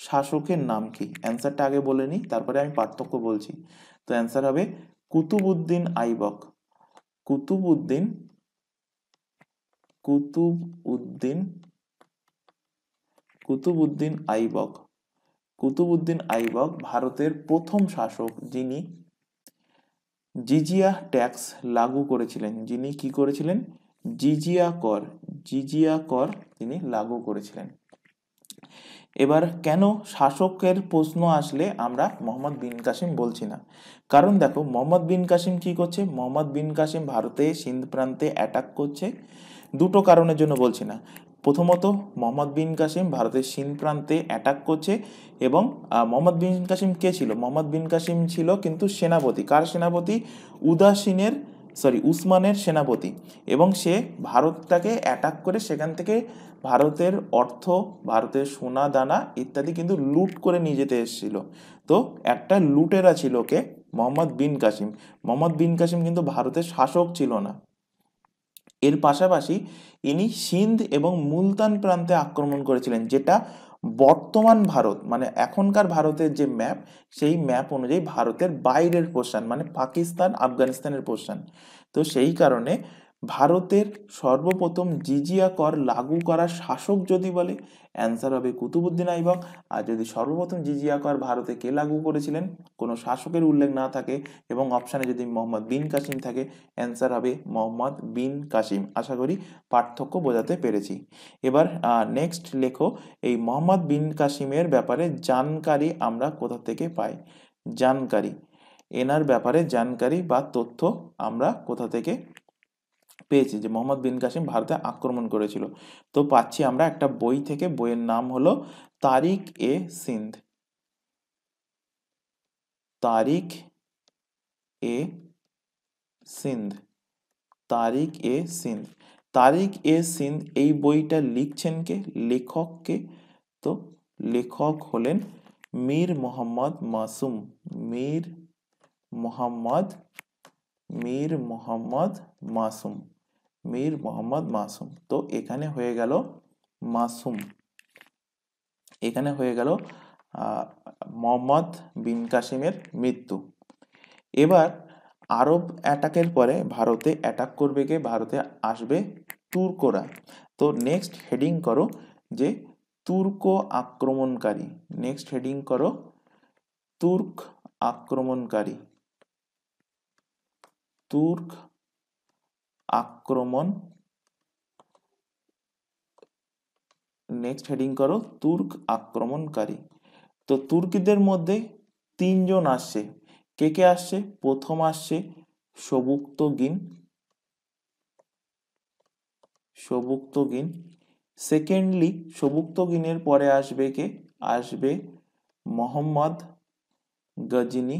শাসকের নাম কি। অ্যান্সারটা আগে বলে নিই, তারপরে আমি পার্থক্য বলছি। তো অ্যান্সার হবে কুতুবউদ্দিন আইবক। কুতুবউদ্দিন কুতুবউদ্দিন কুতুবউদ্দিন আইবক। কুতুবউদ্দিন আইবক ভারতের প্রথম শাসক যিনি জিজিয়া ট্যাক্স লাগু করেছিলেন। যিনি কি করেছিলেন? জিজিয়া কর তিনি লাগু করেছিলেন। এবার কেন শাসকের প্রশ্ন আসলে আমরা মোহাম্মদ বিন কাসিম বলছি না? কারণ দেখো, মোহাম্মদ বিন কাসিম কি করছে? মোহাম্মদ বিন কাসিম ভারতে সিন্ধ প্রান্তে অ্যাটাক করছে। দুটো কারণের জন্য বলছি না। প্রথমত, মোহাম্মদ বিন কাসিম ভারতের সিন্ধ প্রান্তে অ্যাটাক করছে এবং মোহাম্মদ বিন কাসিম কে ছিল? মোহাম্মদ বিন কাসিম ছিল কিন্তু সেনাপতি। কার সেনাপতি? উসমানের সেনাপতি। এবং সে ভারতটাকে অ্যাটাক করে সেখান থেকে ভারতের অর্থ, ভারতের সোনা দানা ইত্যাদি কিন্তু লুট করে নিয়ে যেতে এসেছিল। তো একটা লুটেরা ছিল কে? মোহাম্মদ বিন কাসিম। মোহাম্মদ বিন কাসিম কিন্তু ভারতের শাসক ছিল না। এর পাশাপাশি ইনি সিন্ধ এবং মুলতান প্রান্তে আক্রমণ করেছিলেন, যেটা বর্তমান ভারত মানে এখনকার ভারতের যে ম্যাপ, সেই ম্যাপ অনুযায়ী ভারতের বাইরের পোর্শন মানে পাকিস্তান আফগানিস্তানের পোর্শন। তো সেই কারণে ভারতের সর্বপ্রথম জিজিয়া কর লাগু করা শাসক যদি বলে, অ্যান্সার হবে কুতুবউদ্দিন আইবক। আর যদি সর্বপ্রথম জিজিয়া কর ভারতে কে লাগু করেছিলেন, কোনো শাসকের উল্লেখ না থাকে এবং অপশানে যদি মোহাম্মদ বিন কাসিম থাকে, অ্যান্সার হবে মোহাম্মদ বিন কাসিম। আশা করি পার্থক্য বোঝাতে পেরেছি। এবার নেক্সট লেখো, এই মোহাম্মদ বিন কাসিমের ব্যাপারে জানকারি আমরা কোথা থেকে পাই? জানকারি, এনার ব্যাপারে জানকারি বা তথ্য আমরা কোথা থেকে পেয়েছি যে মোহাম্মদ বিন কাসিম ভারতে আক্রমণ করেছিল? তো পাচ্ছি আমরা একটা বই থেকে, বইয়ের নাম হলো তারিখ এ সিন্ধ। তারিখ এ সিন্ধ। তারিখ এ সিন্ধ। তারিখ এ সিন্ধ এই বইটা লিখছেন কে? লেখক কে? তো লেখক হলেন মীর মোহাম্মদ মাসুম। মীর মোহাম্মদ মীর মোহাম্মদ মাসুম। মীর মোহাম্মদ মাসুম। তো এখানে হয়ে গেল মাসুম, এখানে হয়ে গেল মোহাম্মদ বিন কাসিমের মৃত্যু। এবার আরব অ্যাটাকের পরে ভারতে অ্যাটাক করবে কে? ভারতে আসবে তুর্করা। তো নেক্সট হেডিং করো যে তুর্ক আক্রমণকারী। নেক্সট হেডিং করো তুর্ক আক্রমণকারী। তুর্ক আক্রমণ। নেক্সট হেডিং করো তুর্ক আক্রমণকারী। তো তুর্কিদের মধ্যে তিনজন আসছে। কে কে আসছে? প্রথম আসছে সবুক্তগিন। সেকেন্ডলি সবুক্তগিনের পরে আসবে কে? আসবে মোহাম্মদ গজনি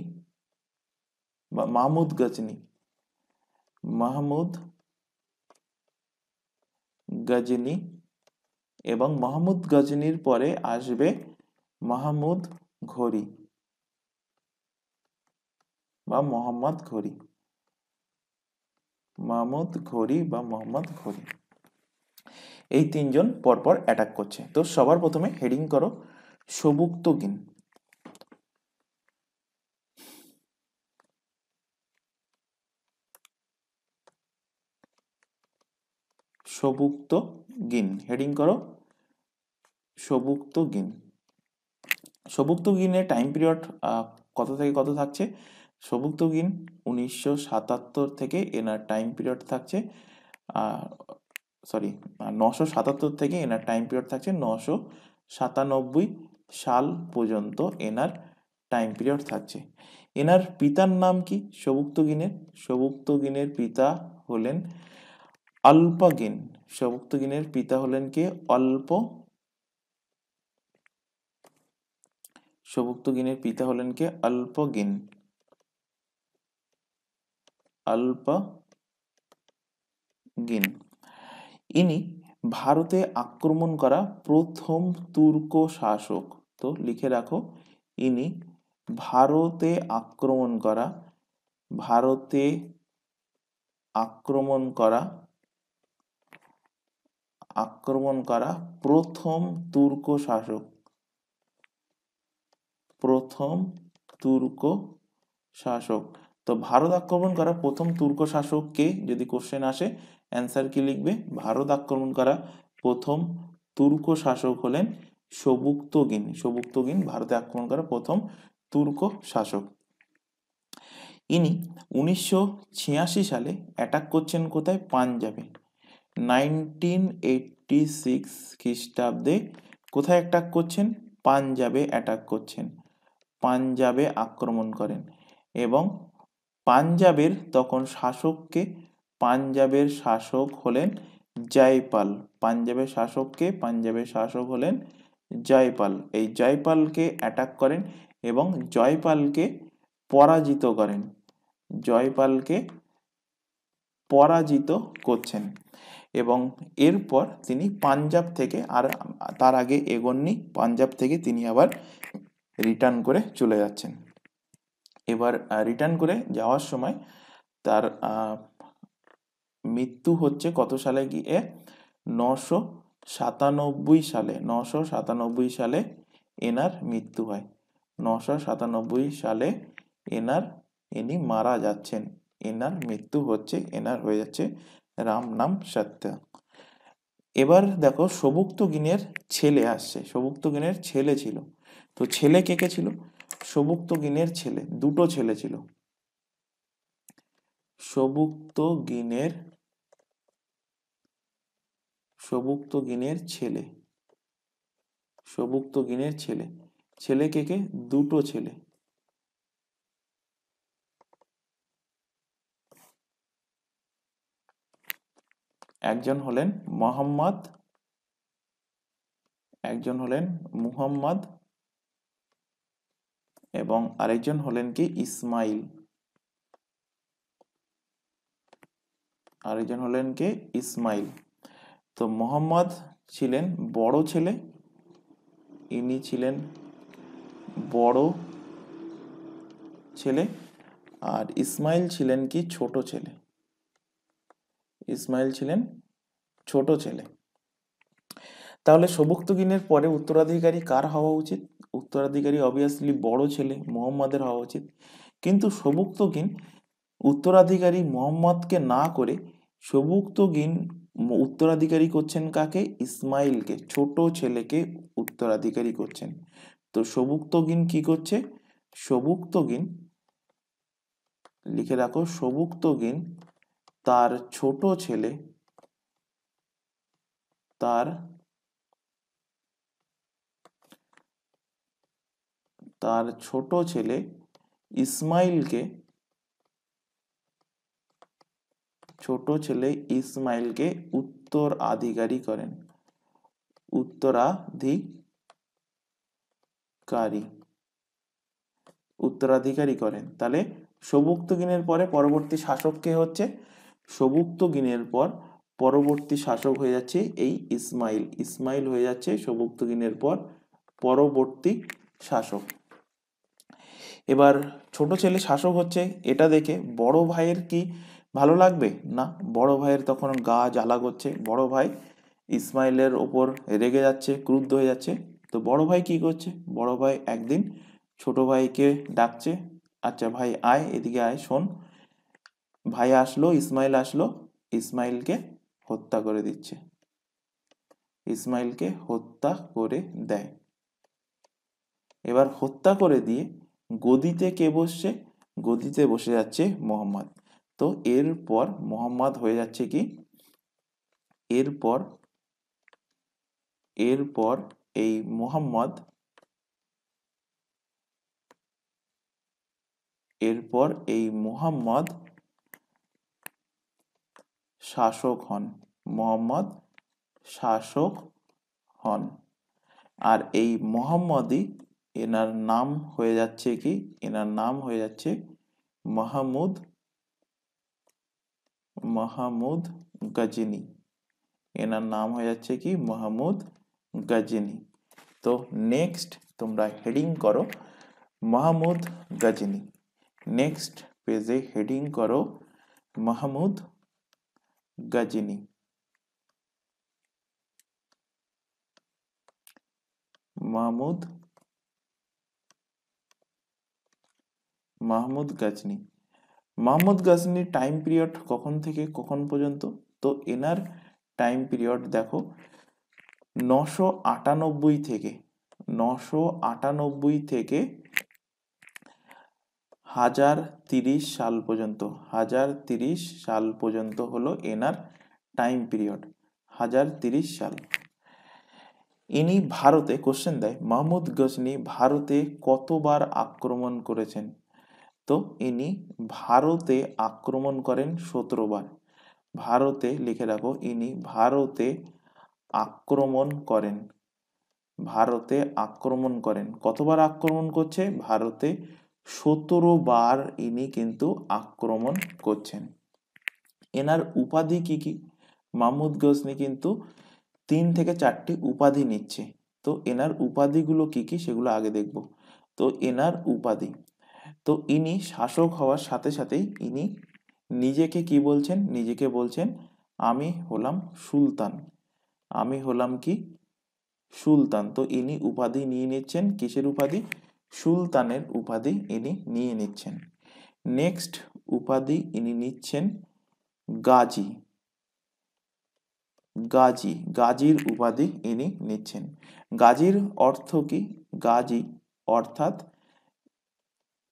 বা মাহমুদ গজনি। মাহমুদ গজনি। এবং মাহমুদ গজনির পরে আসবে মাহমুদ ঘড়ি বা মোহাম্মদ ঘড়ি। মাহমুদ ঘড়ি বা মোহাম্মদ ঘড়ি, এই তিনজন পরপর অ্যাটাক করছে। তো সবার প্রথমে হেডিং করো সবুক্তগিন। সবুক্তগিন, হেডিং করো সবুক্তগিন। সবুক্তগিনের টাইম পিরিয়ড কত থেকে কত থাকছে? সবুক্তগিন 1977 থেকে এনার টাইম পিরিয়ড থাকছে 977 থেকে এনার টাইম পিরিয়ড থাকছে 997 সাল পর্যন্ত এনার টাইম পিরিয়ড থাকছে। এনার পিতার নাম কি সবুক্তগিনের? সবুক্তগিনের পিতা হলেন অল্পগিন। সবুক্তগিনের পিতা হলেন কে? সবুক্তগিনের পিতা হলেন কে? অল্পগিন। অল্পগিন ইনি ভারতে আক্রমণ করা প্রথম তুর্ক শাসক। তো লিখে রাখো, ইনি ভারতে আক্রমণ করা ভারতে আক্রমণ করা আক্রমণ করা প্রথম তুর্ক শাসক প্রথম তুর্ক শাসক। তো ভারত আক্রমণ করা প্রথম তুর্ক শাসক কে, যদি কোশ্চেন আসে অ্যান্সার কি লিখবে? ভারত আক্রমণ করা প্রথম তুর্ক শাসক হলেন সবুক্তগিন। সবুক্তগিন ভারতে আক্রমণ করা প্রথম তুর্ক শাসক। ইনি 1986 সালে অ্যাটাক করছেন কোথায়? পাঞ্জাবে। 1986 খ্রিস্টাব্দে কোথায় অ্যাটাক করছেন? পাঞ্জাবে অ্যাটাক করছেন, পাঞ্জাবে আক্রমণ করেন। এবং পাঞ্জাবের তখন শাসককে, পাঞ্জাবের শাসক হলেন জয়পাল। পাঞ্জাবের শাসককে, পাঞ্জাবের শাসক হলেন জয়পাল। এই জয়পালকে অ্যাটাক করেন এবং জয়পালকে পরাজিত করেন, জয়পালকে পরাজিত করছেন। এবং এরপর তিনি পাঞ্জাব থেকে, আর তার আগে এগোননি, পাঞ্জাব থেকে তিনি আবার রিটার্ন করে চলে যাচ্ছেন। এবার রিটার্ন করে যাওয়ার সময় তার মৃত্যু হচ্ছে কত সালে গিয়ে? 997 সালে। 997 সালে এনার মৃত্যু হয়। 997 সালে ইনি মারা যাচ্ছেন, এনার মৃত্যু হচ্ছে, এনার হয়ে যাচ্ছে রাম নাম সত্য। এবার দেখো সবুক্তগিনের ছেলে আসছে। সবুক্তগিনের ছেলে ছিল, তো ছেলে কে কে ছিল? সবুক্তগিনের ছেলে, দুটো ছেলে ছিল। সবুক্তগিনের ছেলে, সবুক্তগিনের ছেলে, ছেলে কে কে? দুটো ছেলে। একজন হলেন মোহাম্মদ, একজন হলেন মুহাম্মদ, এবং আরেকজন হলেন কি? ইসমাইল। আরেকজন হলেন কে? ইসমাইল। তো মোহাম্মদ ছিলেন বড় ছেলে, ইনি ছিলেন বড় ছেলে, আর ইসমাইল ছিলেন কি? ছোট ছেলে। ইসমাইল ছিলেন ছোট ছেলে। তাহলে সবুক্তগিনের পরে উত্তরাধিকারী কার হওয়া উচিত? উত্তরাধিকারী অবভিয়াসলি বড় ছেলে মোহাম্মদের হওয়া উচিত, কিন্তু সবুক্তগিন উত্তরাধিকারী মোহাম্মদকে না করে সবুক্তগিন উত্তরাধিকারী করছেন কাকে? ইসমাইলকে, ছোট ছেলেকে উত্তরাধিকারী করছেন। তো সবুক্তগিন কি করছে? সবুক্তগিন, লিখে রাখো, সবুক্তগিন তার ছোট ছেলে, তার ছোট ছেলে ইসমাইলকে, উত্তরাধিকারী করেন, উত্তরাধিকারী করেন। তাহলে সবুক্তগিনের পরে পরবর্তী শাসক কে হচ্ছে? সবুক্তগিনের পর পরবর্তী শাসক হয়ে যাচ্ছে এই ইসমাইল। ইসমাইল হয়ে যাচ্ছে সবুক্তগিনের পর পরবর্তী শাসক। এবার ছোট ছেলে শাসক হচ্ছে, এটা দেখে বড় ভাইয়ের কি ভালো লাগবে? না, বড় ভাইয়ের তখন গা জ্বালা করছে, বড় ভাই ইসমাইলের ওপর রেগে যাচ্ছে, ক্রুদ্ধ হয়ে যাচ্ছে। তো বড় ভাই কি করছে? বড় ভাই একদিন ছোট ভাইকে ডাকছে, আচ্ছা ভাই আয়, এদিকে আয়, শোন। ভাই আসলো, ইসমাইল আসলো, ইসমাইলকে হত্যা করে দিচ্ছে, ইসমাইলকে হত্যা করে দেয়। এবার হত্যা করে দিয়ে গদিতে কে বসছে? গদিতে বসে যাচ্ছে মোহাম্মদ। তো এরপর মোহাম্মদ হয়ে যাচ্ছে কি? এরপর এই মোহাম্মদ, শাসক হন। মোহাম্মদ শাসক হন। আর এই মোহাম্মদই, এনার নাম হয়ে যাচ্ছে কি? এনার নাম হয়ে যাচ্ছে মাহমুদ গজনী। এনার নাম হয়ে যাচ্ছে কি? মাহমুদ গজনী। তো নেক্সট তোমরা হেডিং করো মাহমুদ গজনী। নেক্সট পেজে হেডিং করো মাহমুদ গজনী। মাহমুদ গজনী। মাহমুদ গজনীর টাইম পিরিয়ড কখন থেকে কখন পর্যন্ত? তো এনার টাইম পিরিয়ড দেখো 998 থেকে 998 থেকে 1030 সাল পর্যন্ত, 1030 সাল পর্যন্ত হলো এনার টাইম পিরিয়ড, 1030 সাল। ইনি ভারতে, কোশ্চেন দেয় মাহমুদ গজনী ভারতে কতবার আক্রমণ করেছেন? তো ইনি ভারতে আক্রমণ করেন 17 বার। ভারতে লিখে রাখো, ইনি ভারতে আক্রমণ করেন, ভারতে আক্রমণ করেন। কতবার আক্রমণ করছে? ভারতে 17 বার ইনি কিন্তু আক্রমণ করছেন। এনার উপাধি কি কি? মাহমুদ গজনী কিন্তু 3 থেকে 4টি উপাধি নিচ্ছে। তো এনার উপাধিগুলো কি কি সেগুলো আগে দেখব। তো এনার উপাধি, তো ইনি শাসক হওয়ার সাথে সাথেই ইনি নিজেকে কি বলছেন? নিজেকে বলছেন আমি হলাম সুলতান। আমি হলাম কি? সুলতান। তো ইনি উপাধি নিয়ে নিচ্ছেন, কিসের উপাধি? সুলতানের উপাধি ইনি নিয়ে নিচ্ছেন। নেক্সট উপাধি ইনি নিচ্ছেন গাজী। গাজী, গাজীর উপাধি ইনি নিচ্ছেন। গাজীর অর্থ কি? গাজী অর্থাৎ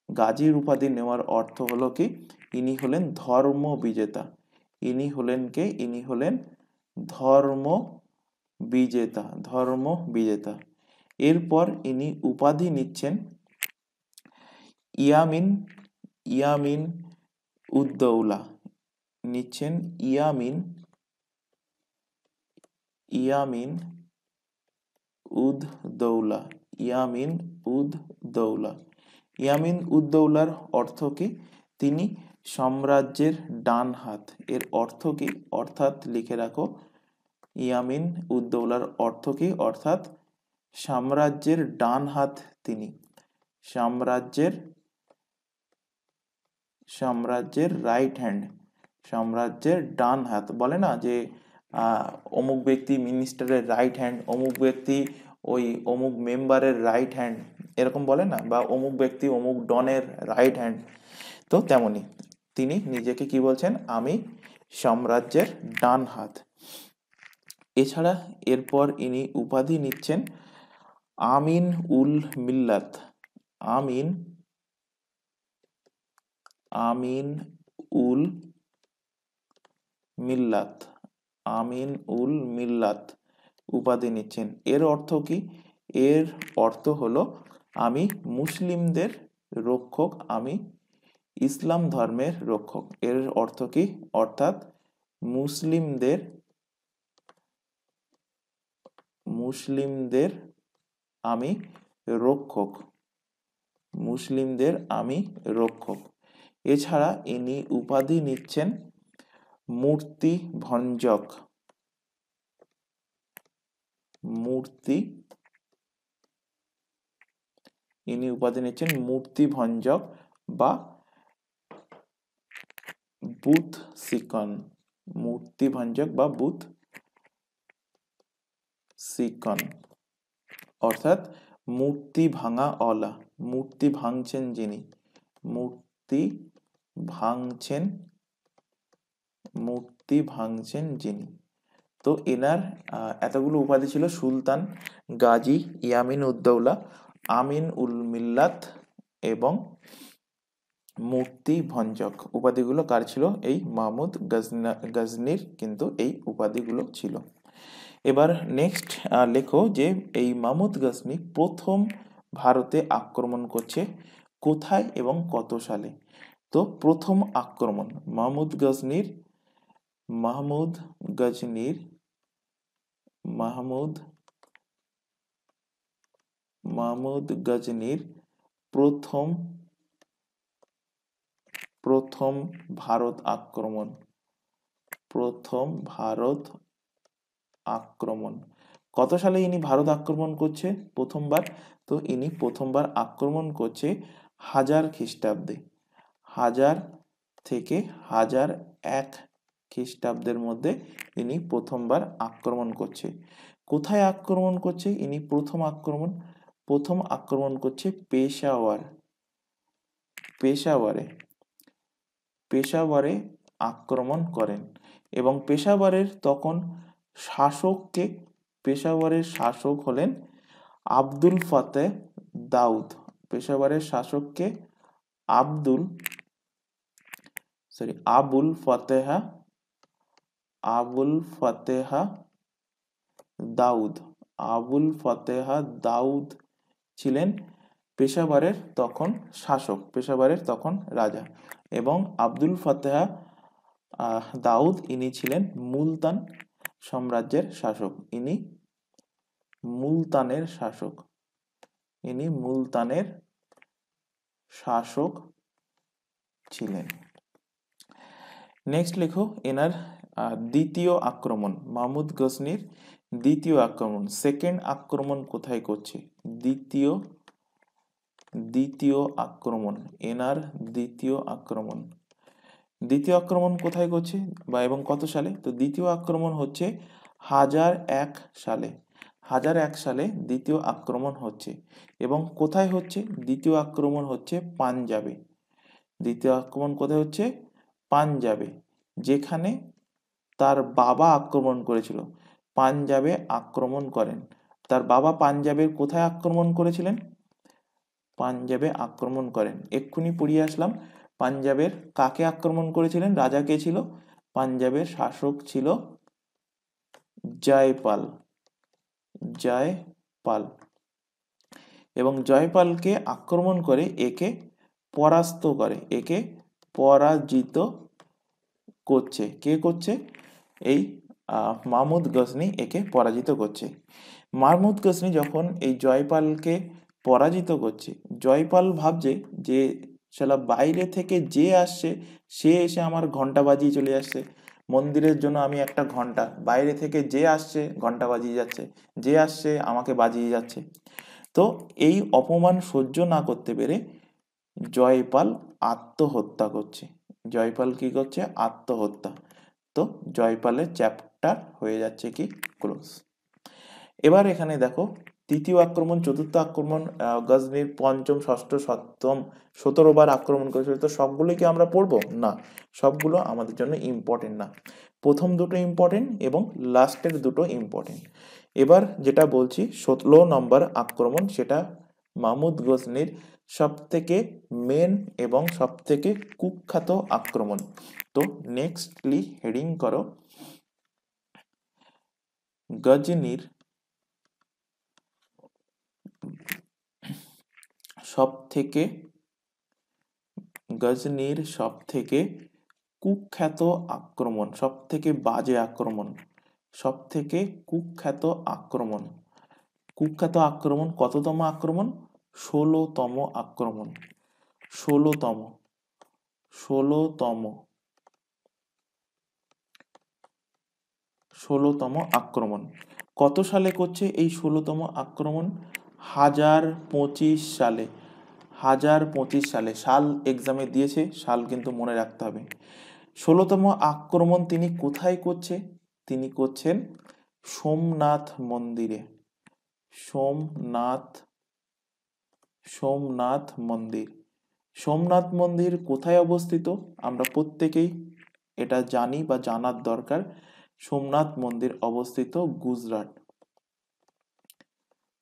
গাজীর উপাধি নেওয়ার অর্থ হলো কি? ইনি হলেন ধর্ম বিজেতা। ইনি হলেন কে? ইনি হলেন ধর্ম বিজেতা, ধর্ম বিজেতা। এরপর ইনি উপাধি নিচ্ছেন ইয়ামিন, ইয়ামিন উদ্দৌলা নিচ্ছেন, ইয়ামিন, ইয়ামিন উদ্দৌলা, ইয়ামিন উদ্দৌলা। ইয়ামিন উদ্দৌলার অর্থ কি? তিনি সাম্রাজ্যের ডান হাত। এর অর্থ কি? অর্থাৎ লিখে রাখো, ইয়ামিন উদ্দৌলার অর্থ কি? অর্থাৎ সাম্রাজ্যের ডান হাত তিনি। সাম্রাজ্যের, সাম্রাজ্যের রাইট হ্যান্ড, সাম্রাজ্যের ডান হাত। বলে না যে অমুক ব্যক্তি মিনিস্টারের রাইট হ্যান্ড, অমুক ব্যক্তি ওই অমুক মেম্বারের রাইট হ্যান্ড, এরকম বলে না, বা অমুক ব্যক্তি অমুক ডনের রাইট হ্যান্ড। তো তেমনি তিনি নিজেকে কি বলছেন? আমি সাম্রাজ্যের ডান হাত। এছাড়া এরপর ইনি উপাধি নিচ্ছেন আমিন উল মিল্লাত। আমিন, আমিন উল মিল্লাত, আমিন উল মিল্লাত উপাধি নিচ্ছেন। এর অর্থ কি? এর অর্থ হলো আমি মুসলিমদের রক্ষক, আমি ইসলাম ধর্মের রক্ষক। এর অর্থ কি? অর্থাৎ মুসলিমদের, মুসলিমদের আমি রক্ষক, মুসলিমদের আমি রক্ষক। এছাড়া ইনি উপাধি নিচ্ছেন মূর্তি ভঞ্জক, মূর্তি, ইনি উপাধি নিচ্ছেন মূর্তি ভঞ্জক বা বুথ সিকন, মূর্তি ভঞ্জক বা বুথ সিকন, অর্থাৎ মূর্তি ভাঙা অলা, মূর্তি ভাঙছেন যিনি, মূর্তি ভাঙছেন, মূর্তি ভাঙছেন যিনি। তো এনার এতগুলো উপাধি ছিল: সুলতান, গাজী, ইয়ামিন উদ্দৌলা, আমিন উল মিল্লাত এবং মূর্তি ভঞ্জক। উপাধিগুলো কার ছিল? এই মাহমুদ গজনীর কিন্তু এই উপাধিগুলো ছিল। এবার নেক্সট লেখো যে এই মাহমুদ গজনী প্রথম ভারতে আক্রমণ করছে কোথায় এবং কত সালে? তো প্রথম আক্রমণ মাহমুদ গজনীর, মাহমুদ গজনীর, মাহমুদ গজনীর প্রথম, প্রথম ভারত আক্রমণ, প্রথম ভারত আক্রমণ কত সালে ইনি ভারত আক্রমণ করছে প্রথমবার? তো ইনি প্রথমবার আক্রমণ করছে 1000 খ্রিস্টাব্দে। 1000 থেকে 1001 খ্রিস্টাব্দের মধ্যে ইনি প্রথমবার আক্রমণ করছে। কোথায় আক্রমণ করছে ইনি? প্রথম আক্রমণ করছে পেশাওয়ার। পেশাওয়ারে আক্রমণ করেন এবং পেশাওয়ারের তখন পেশাওয়ারের শাসক হলেন আব্দুল ফাতেহ দাউদ। পেশাওয়ারের শাসককে আবুল ফাতেহা দাউদ ছিলেন পেশাওয়ারের তখন শাসক, পেশাওয়ারের তখন রাজা। এবং আব্দুল ফাতেহা দাউদ ইনি ছিলেন মুলতান সাম্রাজ্যের শাসক। ইনি মুলতানের শাসক ছিলেন। নেক্সট লেখো এনার দ্বিতীয় আক্রমণ, মাহমুদ গজনির দ্বিতীয় আক্রমণ, সেকেন্ড আক্রমণ কোথায় করছে? দ্বিতীয় আক্রমণ, এনার দ্বিতীয় আক্রমণ কোথায় করছে বা এবং কত সালে? তো দ্বিতীয় আক্রমণ হচ্ছে 1001 সালে। 1001 সালে দ্বিতীয় আক্রমণ হচ্ছে এবং কোথায় হচ্ছে? দ্বিতীয় আক্রমণ হচ্ছে পাঞ্জাবে। দ্বিতীয় আক্রমণ কোথায় হচ্ছে? পাঞ্জাবে, যেখানে তার বাবা আক্রমণ করেছিল। পাঞ্জাবে আক্রমণ করেন। তার বাবা পাঞ্জাবের কোথায় আক্রমণ করেছিলেন? পাঞ্জাবে আক্রমণ করেন। এক্ষুনি পড়িয়ে আসলাম পাঞ্জাবের কাকে আক্রমণ করেছিলেন, রাজা কে ছিল? পাঞ্জাবের শাসক ছিল জয়পাল। এবং জয়পালকে আক্রমণ করে একে পরাজিত করছে। কে করছে? এই মাহমুদ গজনি একে পরাজিত করছে। মাহমুদ গজনি যখন এই জয়পালকে পরাজিত করছে, জয়পাল ভাবছে যে শালা বাইরে থেকে যে আসছে সে এসে আমার ঘন্টা বাজিয়ে চলে আসছে। মন্দিরের জন্য আমি একটা ঘন্টা, বাইরে থেকে যে আসছে ঘন্টা বাজিয়ে যাচ্ছে, যে আসছে আমাকে বাজিয়ে যাচ্ছে। তো এই অপমান সহ্য না করতে পেরে জয়পাল আত্মহত্যা করছে। জয়পাল কি করছে? আত্মহত্যা। তো জয়পালের চ্যাপ্টার হয়ে যাচ্ছে কি ক্লোজ। এবার এখানে দেখো তৃতীয় আক্রমণ, চতুর্থ আক্রমণ, গজনির পঞ্চম, ষষ্ঠ, সপ্তম 17 বার আক্রমণ করেছিল। তো সবগুলো কি আমরা পড়বো? না, সবগুলো আমাদের জন্য ইম্পর্টেন্ট না। প্রথম দুটো ইম্পর্টেন্ট এবং লাস্টের দুটো ইম্পর্টেন্ট। এবার যেটা বলছি 16 নম্বর আক্রমণ, সেটা মাহমুদ গজনির সব থেকে মেন এবং সব থেকে কুখ্যাত আক্রমণ। তো নেক্সটলি হেডিং করো গজনির সব থেকে কুখ্যাত আক্রমণ, সব থেকে বাজে আক্রমণ, সব থেকে কুখ্যাত আক্রমণ কততম আক্রমণ? 16তম আক্রমণ। 16তম আক্রমণ কত সালে করছে? এই 16তম আক্রমণ 1025 সালে। 1025 সালে, সাল এক্সামে দিয়েছে, সাল কিন্তু মনে রাখতে হবে। 16তম আক্রমণ তিনি কোথায় করছে? তিনি করছেন সোমনাথ মন্দিরে। সোমনাথ মন্দির কোথায় অবস্থিত? আমরা প্রত্যেকেই এটা জানি বা জানার দরকার। সোমনাথ মন্দির অবস্থিত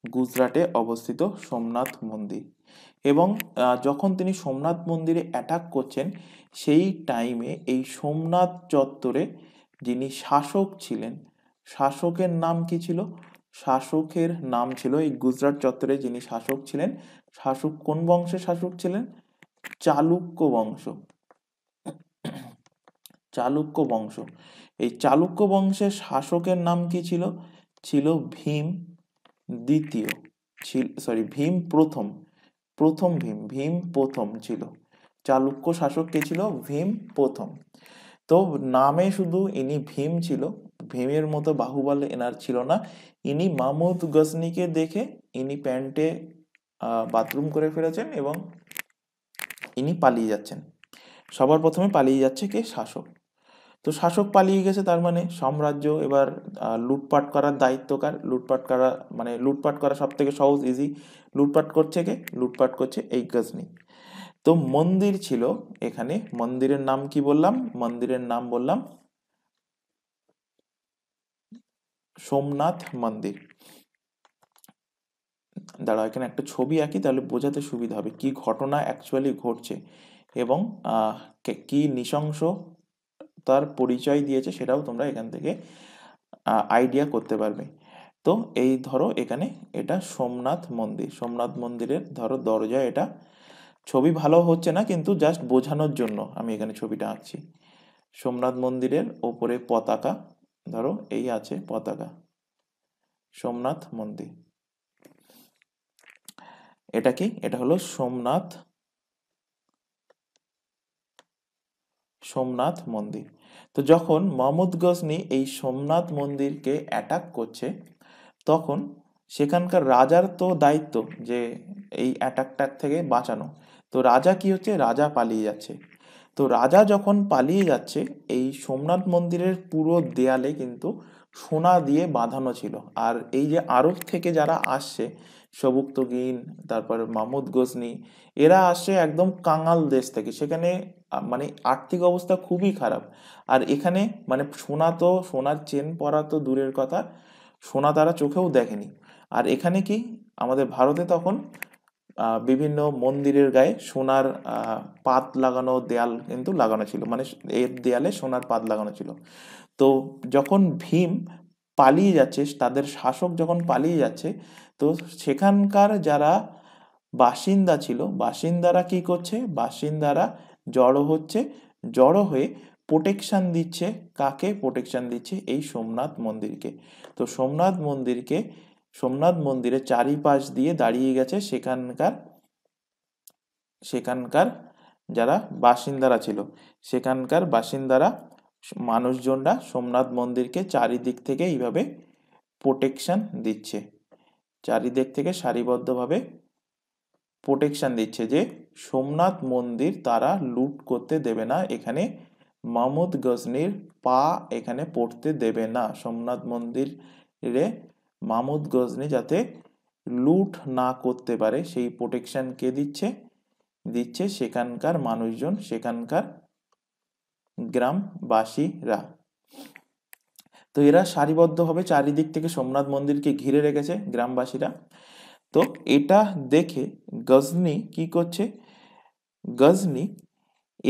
গুজরাটে অবস্থিত সোমনাথ মন্দির। এবং যখন তিনি সোমনাথ মন্দিরে অ্যাটাক করছেন, সেই টাইমে এই সোমনাথ চত্বরে যিনি শাসক ছিলেন, শাসকের নাম কি ছিল? শাসকের নাম ছিল, এই গুজরাট চত্বরে যিনি শাসক ছিলেন, শাসক কোন বংশের শাসক ছিলেন? চালুক্য বংশ। এই চালুক্য বংশের শাসকের নাম কি ছিল? ছিল ভীম প্রথম ছিল। চালুক্য শাসক কে ছিল? ভীম প্রথম। তো নামে শুধু ইনি ভীম ছিল, ভীমের মতো বাহুবল এনার ছিল না। ইনি মাহমুদ গজনিকে দেখে ইনি প্যান্টে বাথরুম করে ফেলেছেন এবং ইনি পালিয়ে যাচ্ছেন। সবার প্রথমে পালিয়ে যাচ্ছে কে? শাসক। তো শাসক পালিয়ে গেছে, তার মানে সাম্রাজ্য এবার লুটপাট করার দায়িত্ব কার? লুটপাট করা মানে লুটপাট করা সব থেকে সহজ, ইজি। লুটপাট করছে কে? লুটপাট করছে এই গজনি। তো মন্দির ছিল এখানে, মন্দিরের নাম কি বললাম? মন্দিরের নাম বললাম সোমনাথ মন্দির। দাঁড়াও এখানে একটা ছবি আঁকি, তাহলে বোঝাতে সুবিধা হবে কি ঘটনা অ্যাকচুয়ালি ঘটছে এবং কি নৃশংস তার পরিচয় দিয়েছে, সেটাও তোমরা এখান থেকে আইডিয়া করতে পারবে। তো এই ধরো এখানে এটা সোমনাথ মন্দির, সোমনাথ মন্দিরের ধরো দরজা এটা। ছবি ভালো হচ্ছে না, কিন্তু জাস্ট বোঝানোর জন্য আমি এখানে ছবিটা আঁকছি। সোমনাথ মন্দিরের ওপরে পতাকা, ধরো এই আছে পতাকা, সোমনাথ মন্দির। এটা কি? এটা হলো সোমনাথ, সোমনাথ মন্দির। তো যখন মোহাম্মদ গজনি এই সোমনাথ মন্দিরকে অ্যাটাক করছে, তখন সেখানকার রাজার তো দায়িত্ব যে এই অ্যাটাকটার থেকে বাঁচানো। তো রাজা কি হচ্ছে? রাজা পালিয়ে যাচ্ছে। তো রাজা যখন পালিয়ে যাচ্ছে, এই সোমনাথ মন্দিরের পুরো দেয়ালে কিন্তু সোনা দিয়ে বাঁধানো ছিল। আর এই যে আরব থেকে যারা আসছে, সবুক্তগিন, তারপর মাহমুদ গজনি, এরা আসছে একদম কাঙাল দেশ থেকে। সেখানে মানে আর্থিক অবস্থা খুবই খারাপ। আর এখানে মানে সোনা তো, সোনার চেন পরা তো দূরের কথা, সোনা তারা চোখেও দেখেনি। আর এখানে কি, আমাদের ভারতে তখন বিভিন্ন মন্দিরের গায়ে সোনার পাত লাগানো দেয়াল কিন্তু লাগানো ছিল, মানে এর দেয়ালে সোনার পাত লাগানো ছিল। তো যখন ভীম পালিয়ে যাচ্ছে, তাদের শাসক যখন পালিয়ে যাচ্ছে, তো সেখানকার যারা বাসিন্দা ছিল, বাসিন্দারা কি করছে? বাসিন্দারা জড়ো হচ্ছে, জড়ো হয়ে প্রোটেকশন দিচ্ছে। কাকে প্রোটেকশন দিচ্ছে? এই সোমনাথ মন্দিরকে। তো সোমনাথ মন্দিরকে, সোমনাথ মন্দিরের চারিপাশ দিয়ে দাঁড়িয়ে গেছে সেখানকার সেখানকার যারা বাসিন্দারা ছিল, সেখানকার বাসিন্দারা, মানুষজনরা সোমনাথ মন্দিরকে চারিদিক থেকে এইভাবে প্রোটেকশন দিচ্ছে, চারিদিক থেকে সারিবদ্ধভাবে প্রোটেকশন দিচ্ছে যে সোমনাথ মন্দির তারা লুট করতে দেবে না, এখানে মাহমুদ গজনির পা এখানে পড়তে দেবে না। সোমনাথ মন্দিরে মাহমুদ গজনি যাতে লুট না করতে পারে সেই প্রোটেকশন কে দিচ্ছে? দিচ্ছে সেখানকার মানুষজন, সেখানকার গ্রামবাসীরা। তো এরা সারিবদ্ধভাবে চারিদিক থেকে সোমনাথ মন্দিরকে ঘিরে রেখেছে গ্রামবাসীরা। তো এটা দেখে গজনি কি করছে? গজনি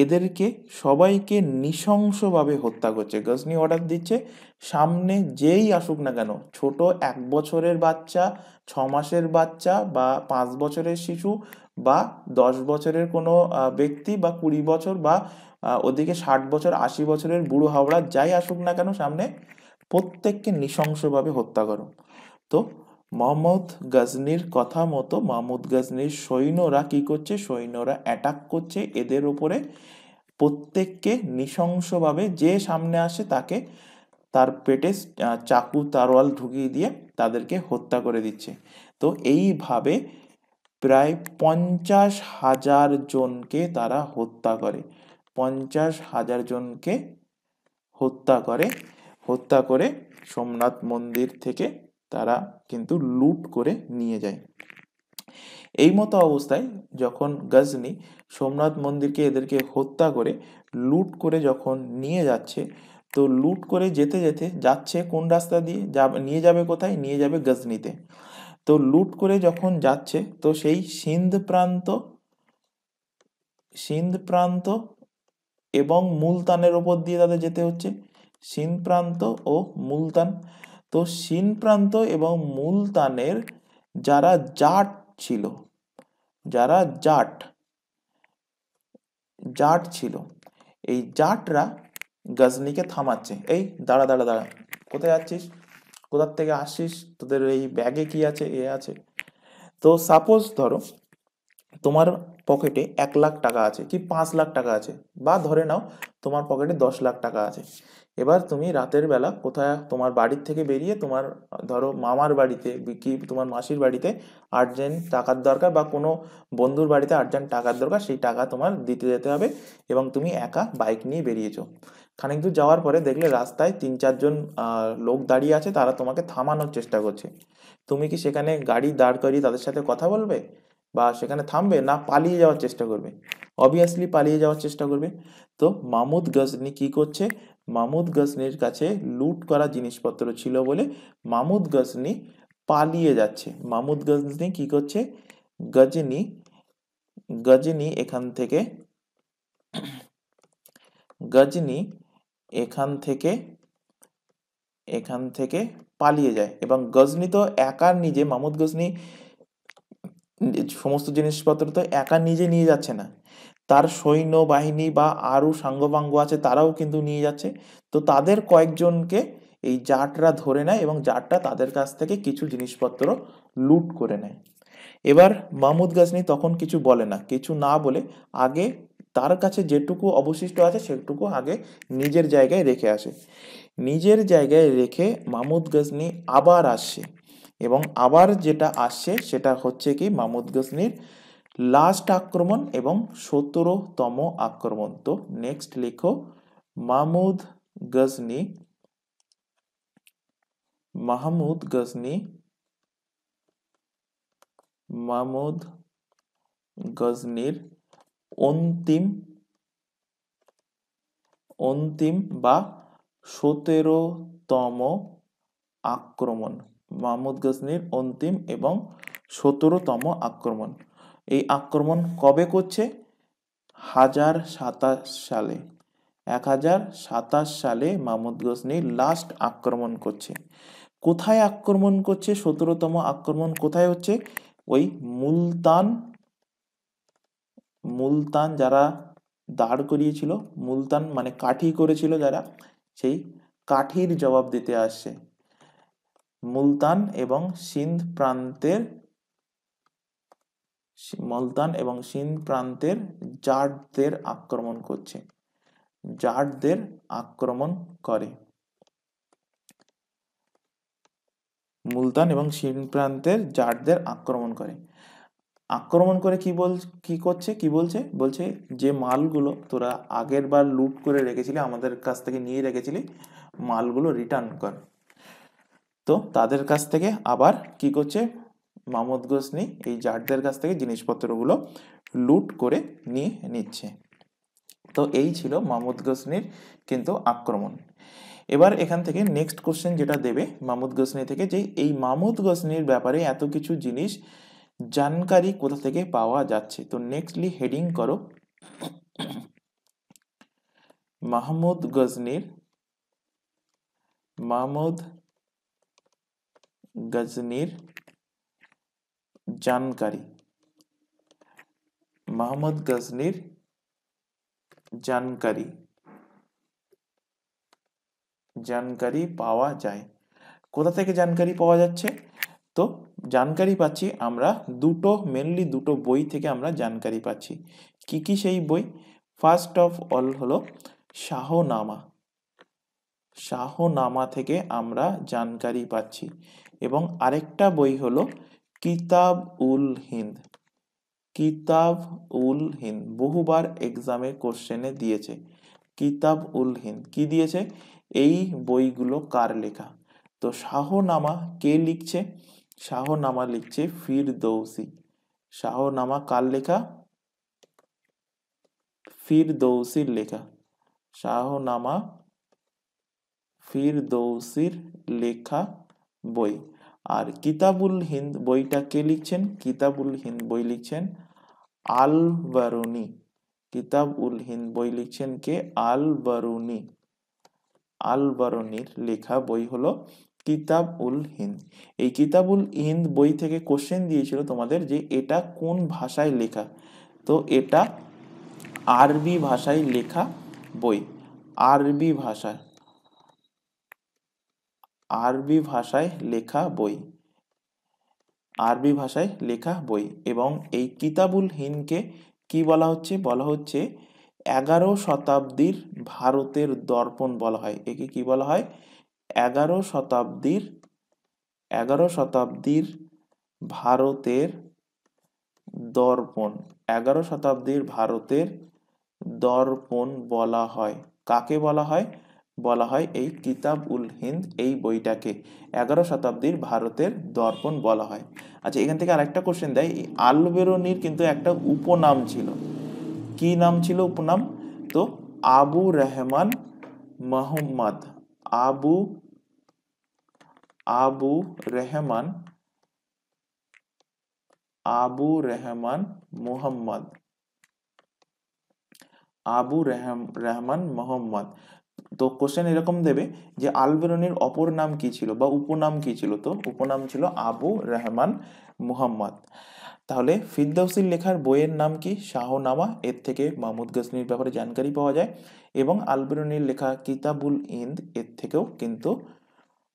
এদেরকে সবাইকে নৃশংসভাবে হত্যা করছে। গজনি অর্ডার দিচ্ছে, সামনে যেই আসুক না কেন, ছোট 1 বছরের বাচ্চা, 6 মাসের বাচ্চা, বা 5 বছরের শিশু, বা 10 বছরের কোনো ব্যক্তি, বা 20 বছর, বা ওদিকে 60 বছর 80 বছরের বুড়ো হাওড়া, যাই আসুক না কেন সামনে, প্রত্যেককে নৃশংসভাবে হত্যা করো। তো মোহাম্মদ গজনির কথা মতো মাহমুদ গজনির সৈন্যরা কি করছে? সৈন্যরা অ্যাটাক করছে এদের উপরে, প্রত্যেককে নৃশংসভাবে, যে সামনে আসে তাকে তার পেটে চাকু তারওয়াল ঢুকিয়ে দিয়ে তাদেরকে হত্যা করে দিচ্ছে। তো এইভাবে প্রায় 50,000 জনকে তারা হত্যা করে, 50,000 জনকে হত্যা করে। হত্যা করে সোমনাথ মন্দির থেকে তারা কিন্তু লুট করে নিয়ে যায়। এই মতো অবস্থায় যখন গজনি সোমনাথ মন্দিরকে এদেরকে হত্যা করে লুট করে যখন নিয়ে যাচ্ছে, তো লুট করে যেতে যেতে যাচ্ছে কোন রাস্তা দিয়ে? নিয়ে যাবে কোথায়? নিয়ে যাবে গজনিতে। তো লুট করে যখন যাচ্ছে, তো সেই সিন্ধ প্রান্ত এবং মুলতানের ওপর দিয়ে তাদের যেতে হচ্ছে, সিন্ধ প্রান্ত ও মুলতান। তো সিন্ধ প্রান্ত এবং মুলতানের যারা জাট ছিল, যারা জাট জাট ছিল, এই জাটরা গজনিকে থামাচ্ছে। এই দাঁড়া দাঁড়া দাঁড়া, কোথায় যাচ্ছিস? কোথার থেকে আসছিস? তোদের এই ব্যাগে কি আছে? এ আছে। তো সাপোজ ধরো তোমার পকেটে 1 লাখ টাকা আছে কি 5 লাখ টাকা আছে, বা ধরে নাও তোমার পকেটে 10 লাখ টাকা আছে। এবার তুমি রাতের বেলা কোথায় তোমার বাড়ির থেকে বেরিয়ে তোমার ধরো মামার বাড়িতে কি তোমার মাসির বাড়িতে আর্জেন্ট টাকার দরকার, বা কোনো বন্ধুর বাড়িতে আর্জেন্ট টাকার দরকার, সেই টাকা তোমার দিতে যেতে হবে, এবং তুমি একা বাইক নিয়ে বেরিয়েছো। খানিক দূর যাওয়ার পরে দেখলে রাস্তায় 3-4 জন লোক দাঁড়িয়ে আছে, তারা তোমাকে থামানোর চেষ্টা করছে। তুমি কি সেখানে গাড়ি দাঁড় করিয়ে তাদের সাথে কথা বলবে, বা সেখানে থামবে, না পালিয়ে যাওয়ার চেষ্টা করবে? অবভিয়াসলি পালিয়ে যাওয়ার চেষ্টা করবে। তো মাহমুদ গজনি কি করছে, মাহমুদ গজনির কাছে লুট করা জিনিসপত্র ছিল বলে মাহমুদ গজনি পালিয়ে যাচ্ছে। মাহমুদ গজনি কি করছে, গজনি গজনি এখান থেকে গজনি এখান থেকে এখান থেকে পালিয়ে যায়। এবং গজনি তো একা নিজে, মাহমুদ গজনি সমস্ত জিনিসপত্র তো একা নিজে নিয়ে যাচ্ছে না, তার সৈন্যবাহিনী বা আরও সাঙ্গপাঙ্গ আছে, তারাও কিন্তু নিয়ে যাচ্ছে। তো তাদের কয়েকজনকে এই জাটরা ধরে নেয়, এবং জাটরা তাদের কাছ থেকে কিছু জিনিসপত্র লুট করে নেয়। এবার মাহমুদ গজনি তখন কিছু বলে না, কিছু না বলে আগে তার কাছে যেটুকু অবশিষ্ট আছে সেটুকু আগে নিজের জায়গায় রেখে আসে। নিজের জায়গায় রেখে মাহমুদ গজনি আবার আসছে, এবং আবার যেটা আসছে সেটা হচ্ছে কি মাহমুদ গজনির লাস্ট আক্রমণ এবং 17তম আক্রমণ। তো নেক্সট লিখো মাহমুদ গজনি মাহমুদ গজনি মাহমুদ গজনির অন্তিম অন্তিম বা 17তম আক্রমণ। মাহমুদ গজনির অন্তিম এবং 17তম আক্রমণ। এই আক্রমণ কবে করছে? 1027 সালে। 1027 সালে মাহমুদ গজনি লাস্ট আক্রমণ করছে। কোথায় আক্রমণ করছে? 17তম আক্রমণ কোথায় হচ্ছে? ওই মুলতান মুলতান যারা দাঁড় করিয়েছিল, মুলতান মানে কাঠি করেছিল যারা, সেই কাঠির জবাব দিতে আসছে। মুলতান এবং সিন্ধ প্রান্তের জাটদের আক্রমণ করছে, জাটদের আক্রমণ করে। মুলতান এবং সিন্ধ প্রান্তের জাটদের আক্রমণ করে। আক্রমণ করে কি করছে, কি বলছে, বলছে যে মালগুলো তোরা আগের বার লুট করে রেখেছিলি, আমাদের কাছ থেকে নিয়ে রেখেছিলি, মালগুলো রিটার্ন কর। তো তাদের কাছ থেকে আবার কি করছে, মাহমুদ গজনি এই জাটদের কাছ থেকে জিনিসপত্রগুলো লুট করে নিয়ে নিচ্ছে। তো এই ছিল মাহমুদ গজনির কিন্তু আক্রমণ। এবার এখান থেকে নেক্সট কোশ্চেন যেটা দেবে মাহমুদ গজনি থেকে, যে এই মাহমুদ গজনির ব্যাপারে এত কিছু জিনিস জানকারি কোথা থেকে পাওয়া যাচ্ছে। তো নেক্সটলি হেডিং করো মাহমুদ গজনির জানকারি। মাহমুদ গজনির জানকারি পাওয়া যায়। কোথা থেকে জানকারি পাওয়া যাচ্ছে? তো জানকারি পাচ্ছি আমরা মেনলি দুটো বই থেকে আমরা জানকারি পাচ্ছি। কি কি সেই বই? ফার্স্ট অফ অল হলো শাহনামা থেকে আমরা জানকারি পাচ্ছি, এবং আরেকটা বই হলো কিতাব-উল-হিন্দ। বহুবার এক্সামে কোশ্চেনে দিয়েছে। কিতাব-উল-হিন্দ কি দিয়েছে? এই বইগুলো কার লেখা? তো শাহনামা কে লিখছে? শাহনামা লিখছে ফিরদৌসি। শাহনামা কার লেখা? ফিরদৌসির লেখা। শাহনামা ফিরদৌসির লেখা বই। আর কিতাবুল হিন্দ বইটা কে লিখছেন? কিতাবুল হিন্দ বই লিখছেন আল বারুনি। কিতাবুল হিন্দ বই লিখছেন কে? আল বারুনি। আল বারুনির লেখা বই হলো কিতাব-উল হিন্দ। এই কিতাবুল হিন্দ বই থেকে কোশ্চেন দিয়েছিল তোমাদের যে এটা কোন ভাষায় লেখা। তো এটা আরবি ভাষায় লেখা বই। আরবি ভাষায় লেখা বই। আরবি ভাষায় লেখা বই। এবং এই কিতাবুল হিন্দকে কি বলা হচ্ছে? বলা হচ্ছে 11 শতাব্দীর ভারতের দর্পণ বলা হয়। একে কি বলা হয়? 11 শতাব্দীর 11 শতাব্দীর ভারতের দর্পণ। 11 শতাব্দীর ভারতের দর্পণ বলা হয়। কাকে বলা হয়? বলা হয় এই কিতাব উল হিন্দ, এই বইটাকে 11 শতাব্দীর ভারতের দর্পণ বলা হয়। আচ্ছা, এখান থেকে আরেকটা কোশ্চেন দেয়, আল বেরুনির কিন্তু একটা উপনাম ছিল। কি নাম ছিল উপনাম? তো আবু রহমান মোহাম্মদ। আবু আবু রহমান আবু রহমান মোহাম্মদ। রহমান মোহাম্মদ। তো কোশ্চেন এরকম দেবে যে আল বেরুনির অপর নাম কি ছিল বা উপনাম কি ছিল? তো উপনাম ছিল আবু রহমান মুহাম্মদ। তাহলে ফিরদৌসির লেখার বইয়ের নাম কি? শাহনামা। এর থেকে মাহমুদ গজনির ব্যাপারে জানকারি পাওয়া যায়। এবং আল বেরুনির লেখা কিতাবুল হিন্দ, এর থেকেও কিন্তু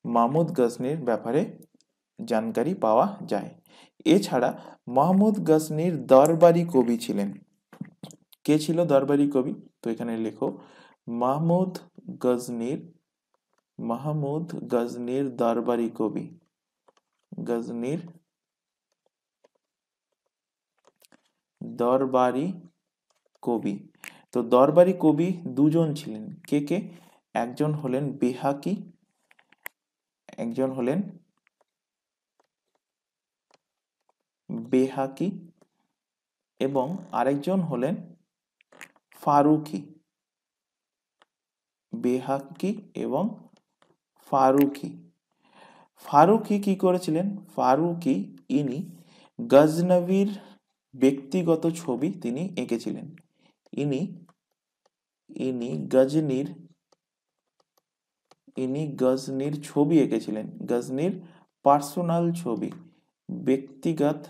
মাহমুদ গজনির ব্যাপারে জানকারি পাওয়া যায়। এছাড়া মাহমুদ গজনির দরবারি কবি ছিলেন। কে ছিল দরবারি কবি? তো এখানে লেখো মাহমুদ গজনির দরবারি কবি। গজনির দরবারি কবি। তো দরবারি কবি দুজন ছিলেন। কে কে? একজন হলেন বেহাকি, এবং আরেকজন হলেন ফারুকি। বেহাকি এবং ফারুকি। ফারুকি কি করেছিলেন? ফারুকি ইনি গজনবীর ব্যক্তিগত ছবি তিনি এঁকেছিলেন। ইনি গজনির ছবি এঁকেছিলেন। গজনির পার্সোনাল ছবি, ব্যক্তিগত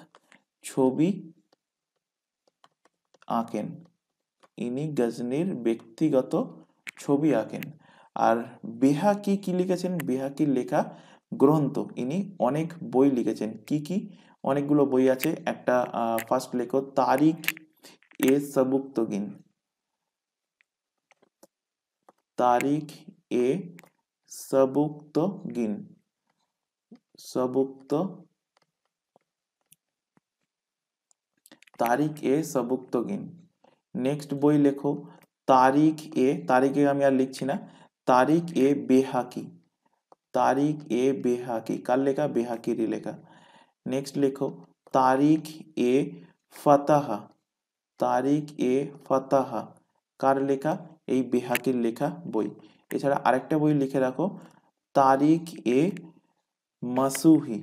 ছবি আঁকেন। ইনি গজনির ব্যক্তিগত ছবি আঁকেন। আর বেহাকি কি লিখেছেন? বেহাকির লেখা গ্রন্থ, ইনি অনেক বই লিখেছেন। কি কি? অনেকগুলো বই আছে। একটা ফার্স্ট লেখো তারিখ এ সবুক্তগিন। তারিখ এ সবুক্তগিন। তারিখ এ সবুক্তগিন। নেক্সট বই লেখো তারিখে আমি আর লিখছি না, তারিখ এ বেহাকি। কার লেখা? বেহাকিরই লেখা। নেক্সট লেখো তারিখ এ ফাতাহা। কার লেখা? এই বেহাকির লেখা বই। এছাড়া আরেকটা বই লিখে রাখো তারিখ এ মাসুহি।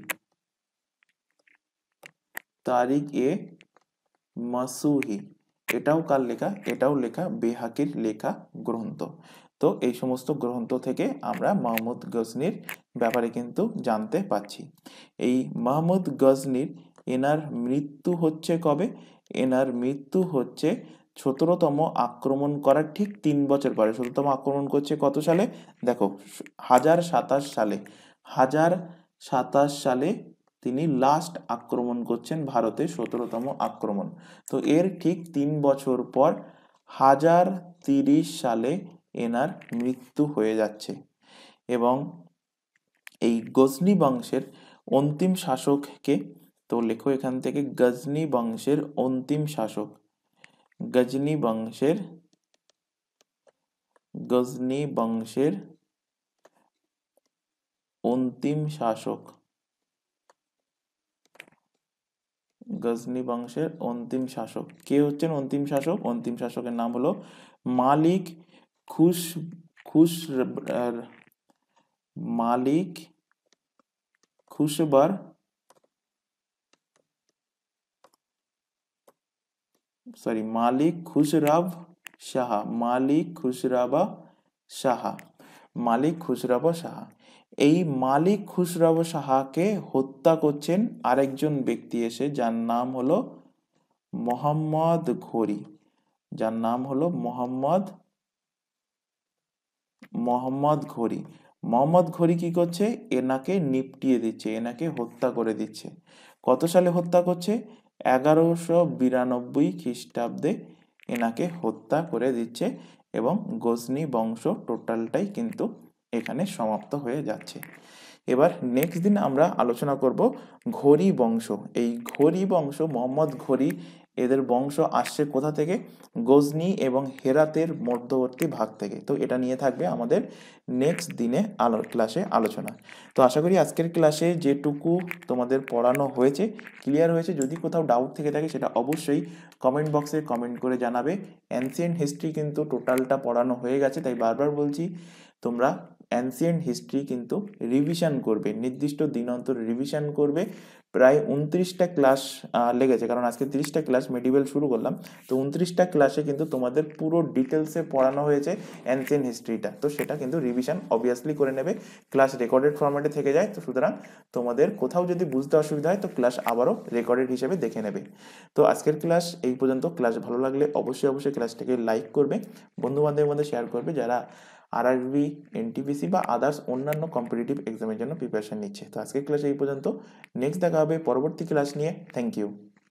এটাও কার লেখা? এটাও লেখা বেহাকির লেখা গ্রন্থ। তো এই সমস্ত গ্রন্থ থেকে আমরা মাহমুদ গজনির ব্যাপারে কিন্তু জানতে পাচ্ছি। এই মাহমুদ গজনির এনার মৃত্যু হচ্ছে কবে? এনার মৃত্যু হচ্ছে 17তম আক্রমণ করার ঠিক 3 বছর পরে। 17তম আক্রমণ করছে কত সালে? দেখো 1027 সালে তিনি লাস্ট আক্রমণ করছেন ভারতে, 17তম আক্রমণ। তো এর ঠিক 3 বছর পর 1030 সালে এনার মৃত্যু হয়ে যাচ্ছে। এবং এই গজনি বংশের অন্তিম শাসককে, তো লেখো এখান থেকে গজনি বংশের অন্তিম শাসক। গজনি বংশের অন্তিম শাসক। গজনি বংশের অন্তিম শাসক কে হচ্ছেন? অন্তিম শাসক, অন্তিম শাসকের নাম হলো মালিক খুশবার মালিক খুশরাব শাহ। এই মালিক খুশরাব শাহকে হত্যা করছেন আরেকজন ব্যক্তি এসে, যার নাম হলো মোহাম্মদ ঘোরি। মোহাম্মদ ঘোরি কি করছে? এনাকে নিপটিয়ে দিচ্ছে, এনাকে হত্যা করে দিচ্ছে। কত সালে হত্যা করছে? 1192 খ্রিস্টাব্দে এনাকে হত্যা করে দিচ্ছে এবং গজনি বংশ টোটালটাই কিন্তু এখানে সমাপ্ত হয়ে যাচ্ছে। এবার নেক্সট দিন আমরা আলোচনা করব ঘোরি বংশ। এই ঘোরি বংশ, মোহাম্মদ ঘোরি, এদের বংশ আসছে কোথা থেকে? গজনি এবং হেরাতের মধ্যবর্তী ভাগ থেকে। তো এটা নিয়ে থাকবে আমাদের নেক্সট দিনে ক্লাসে আলোচনা। তো আশা করি আজকের ক্লাসে যেটুকু তোমাদের পড়ানো হয়েছে ক্লিয়ার হয়েছে। যদি কোথাও ডাউট থেকে থাকে সেটা অবশ্যই কমেন্ট বক্সে কমেন্ট করে জানাবে। অ্যানসিয়েন্ট হিস্ট্রি কিন্তু টোটালটা পড়ানো হয়ে গেছে, তাই বারবার বলছি তোমরা অ্যানসিয়েন্ট হিস্ট্রি কিন্তু রিভিশন করবে, নির্দিষ্ট দিন অন্তর রিভিশন করবে। প্রায় 29টা ক্লাস লেগেছে, কারণ আজকে 30টা ক্লাস মেডিভেল শুরু করলাম। তো 29টা ক্লাসে কিন্তু তোমাদের পুরো ডিটেলসে পড়ানো হয়েছে অ্যানসিয়েন্ট হিস্ট্রিটা। তো সেটা কিন্তু রিভিশন অবভিয়াসলি করে নেবে, ক্লাস রেকর্ডেড ফরম্যাটে থেকে যায়। তো সুতরাং তোমাদের কোথাও যদি বুঝতে অসুবিধা হয় তো ক্লাস আবারও রেকর্ডেড হিসেবে দেখে নেবে। তো আজকের ক্লাস এই পর্যন্ত। ক্লাস ভালো লাগলে অবশ্যই ক্লাসটাকে লাইক করবে, বন্ধুবান্ধবের মধ্যে শেয়ার করবে যারা আরআরবি, এনটিপিসি বা আদার্স অন্যান্য কম্পিটিটিভ এক্সামের জন্য প্রিপারেশন নিচ্ছে। তো আজকের ক্লাস এই পর্যন্ত। নেক্সট দেখা হবে পরবর্তী ক্লাস নিয়ে। Thank you.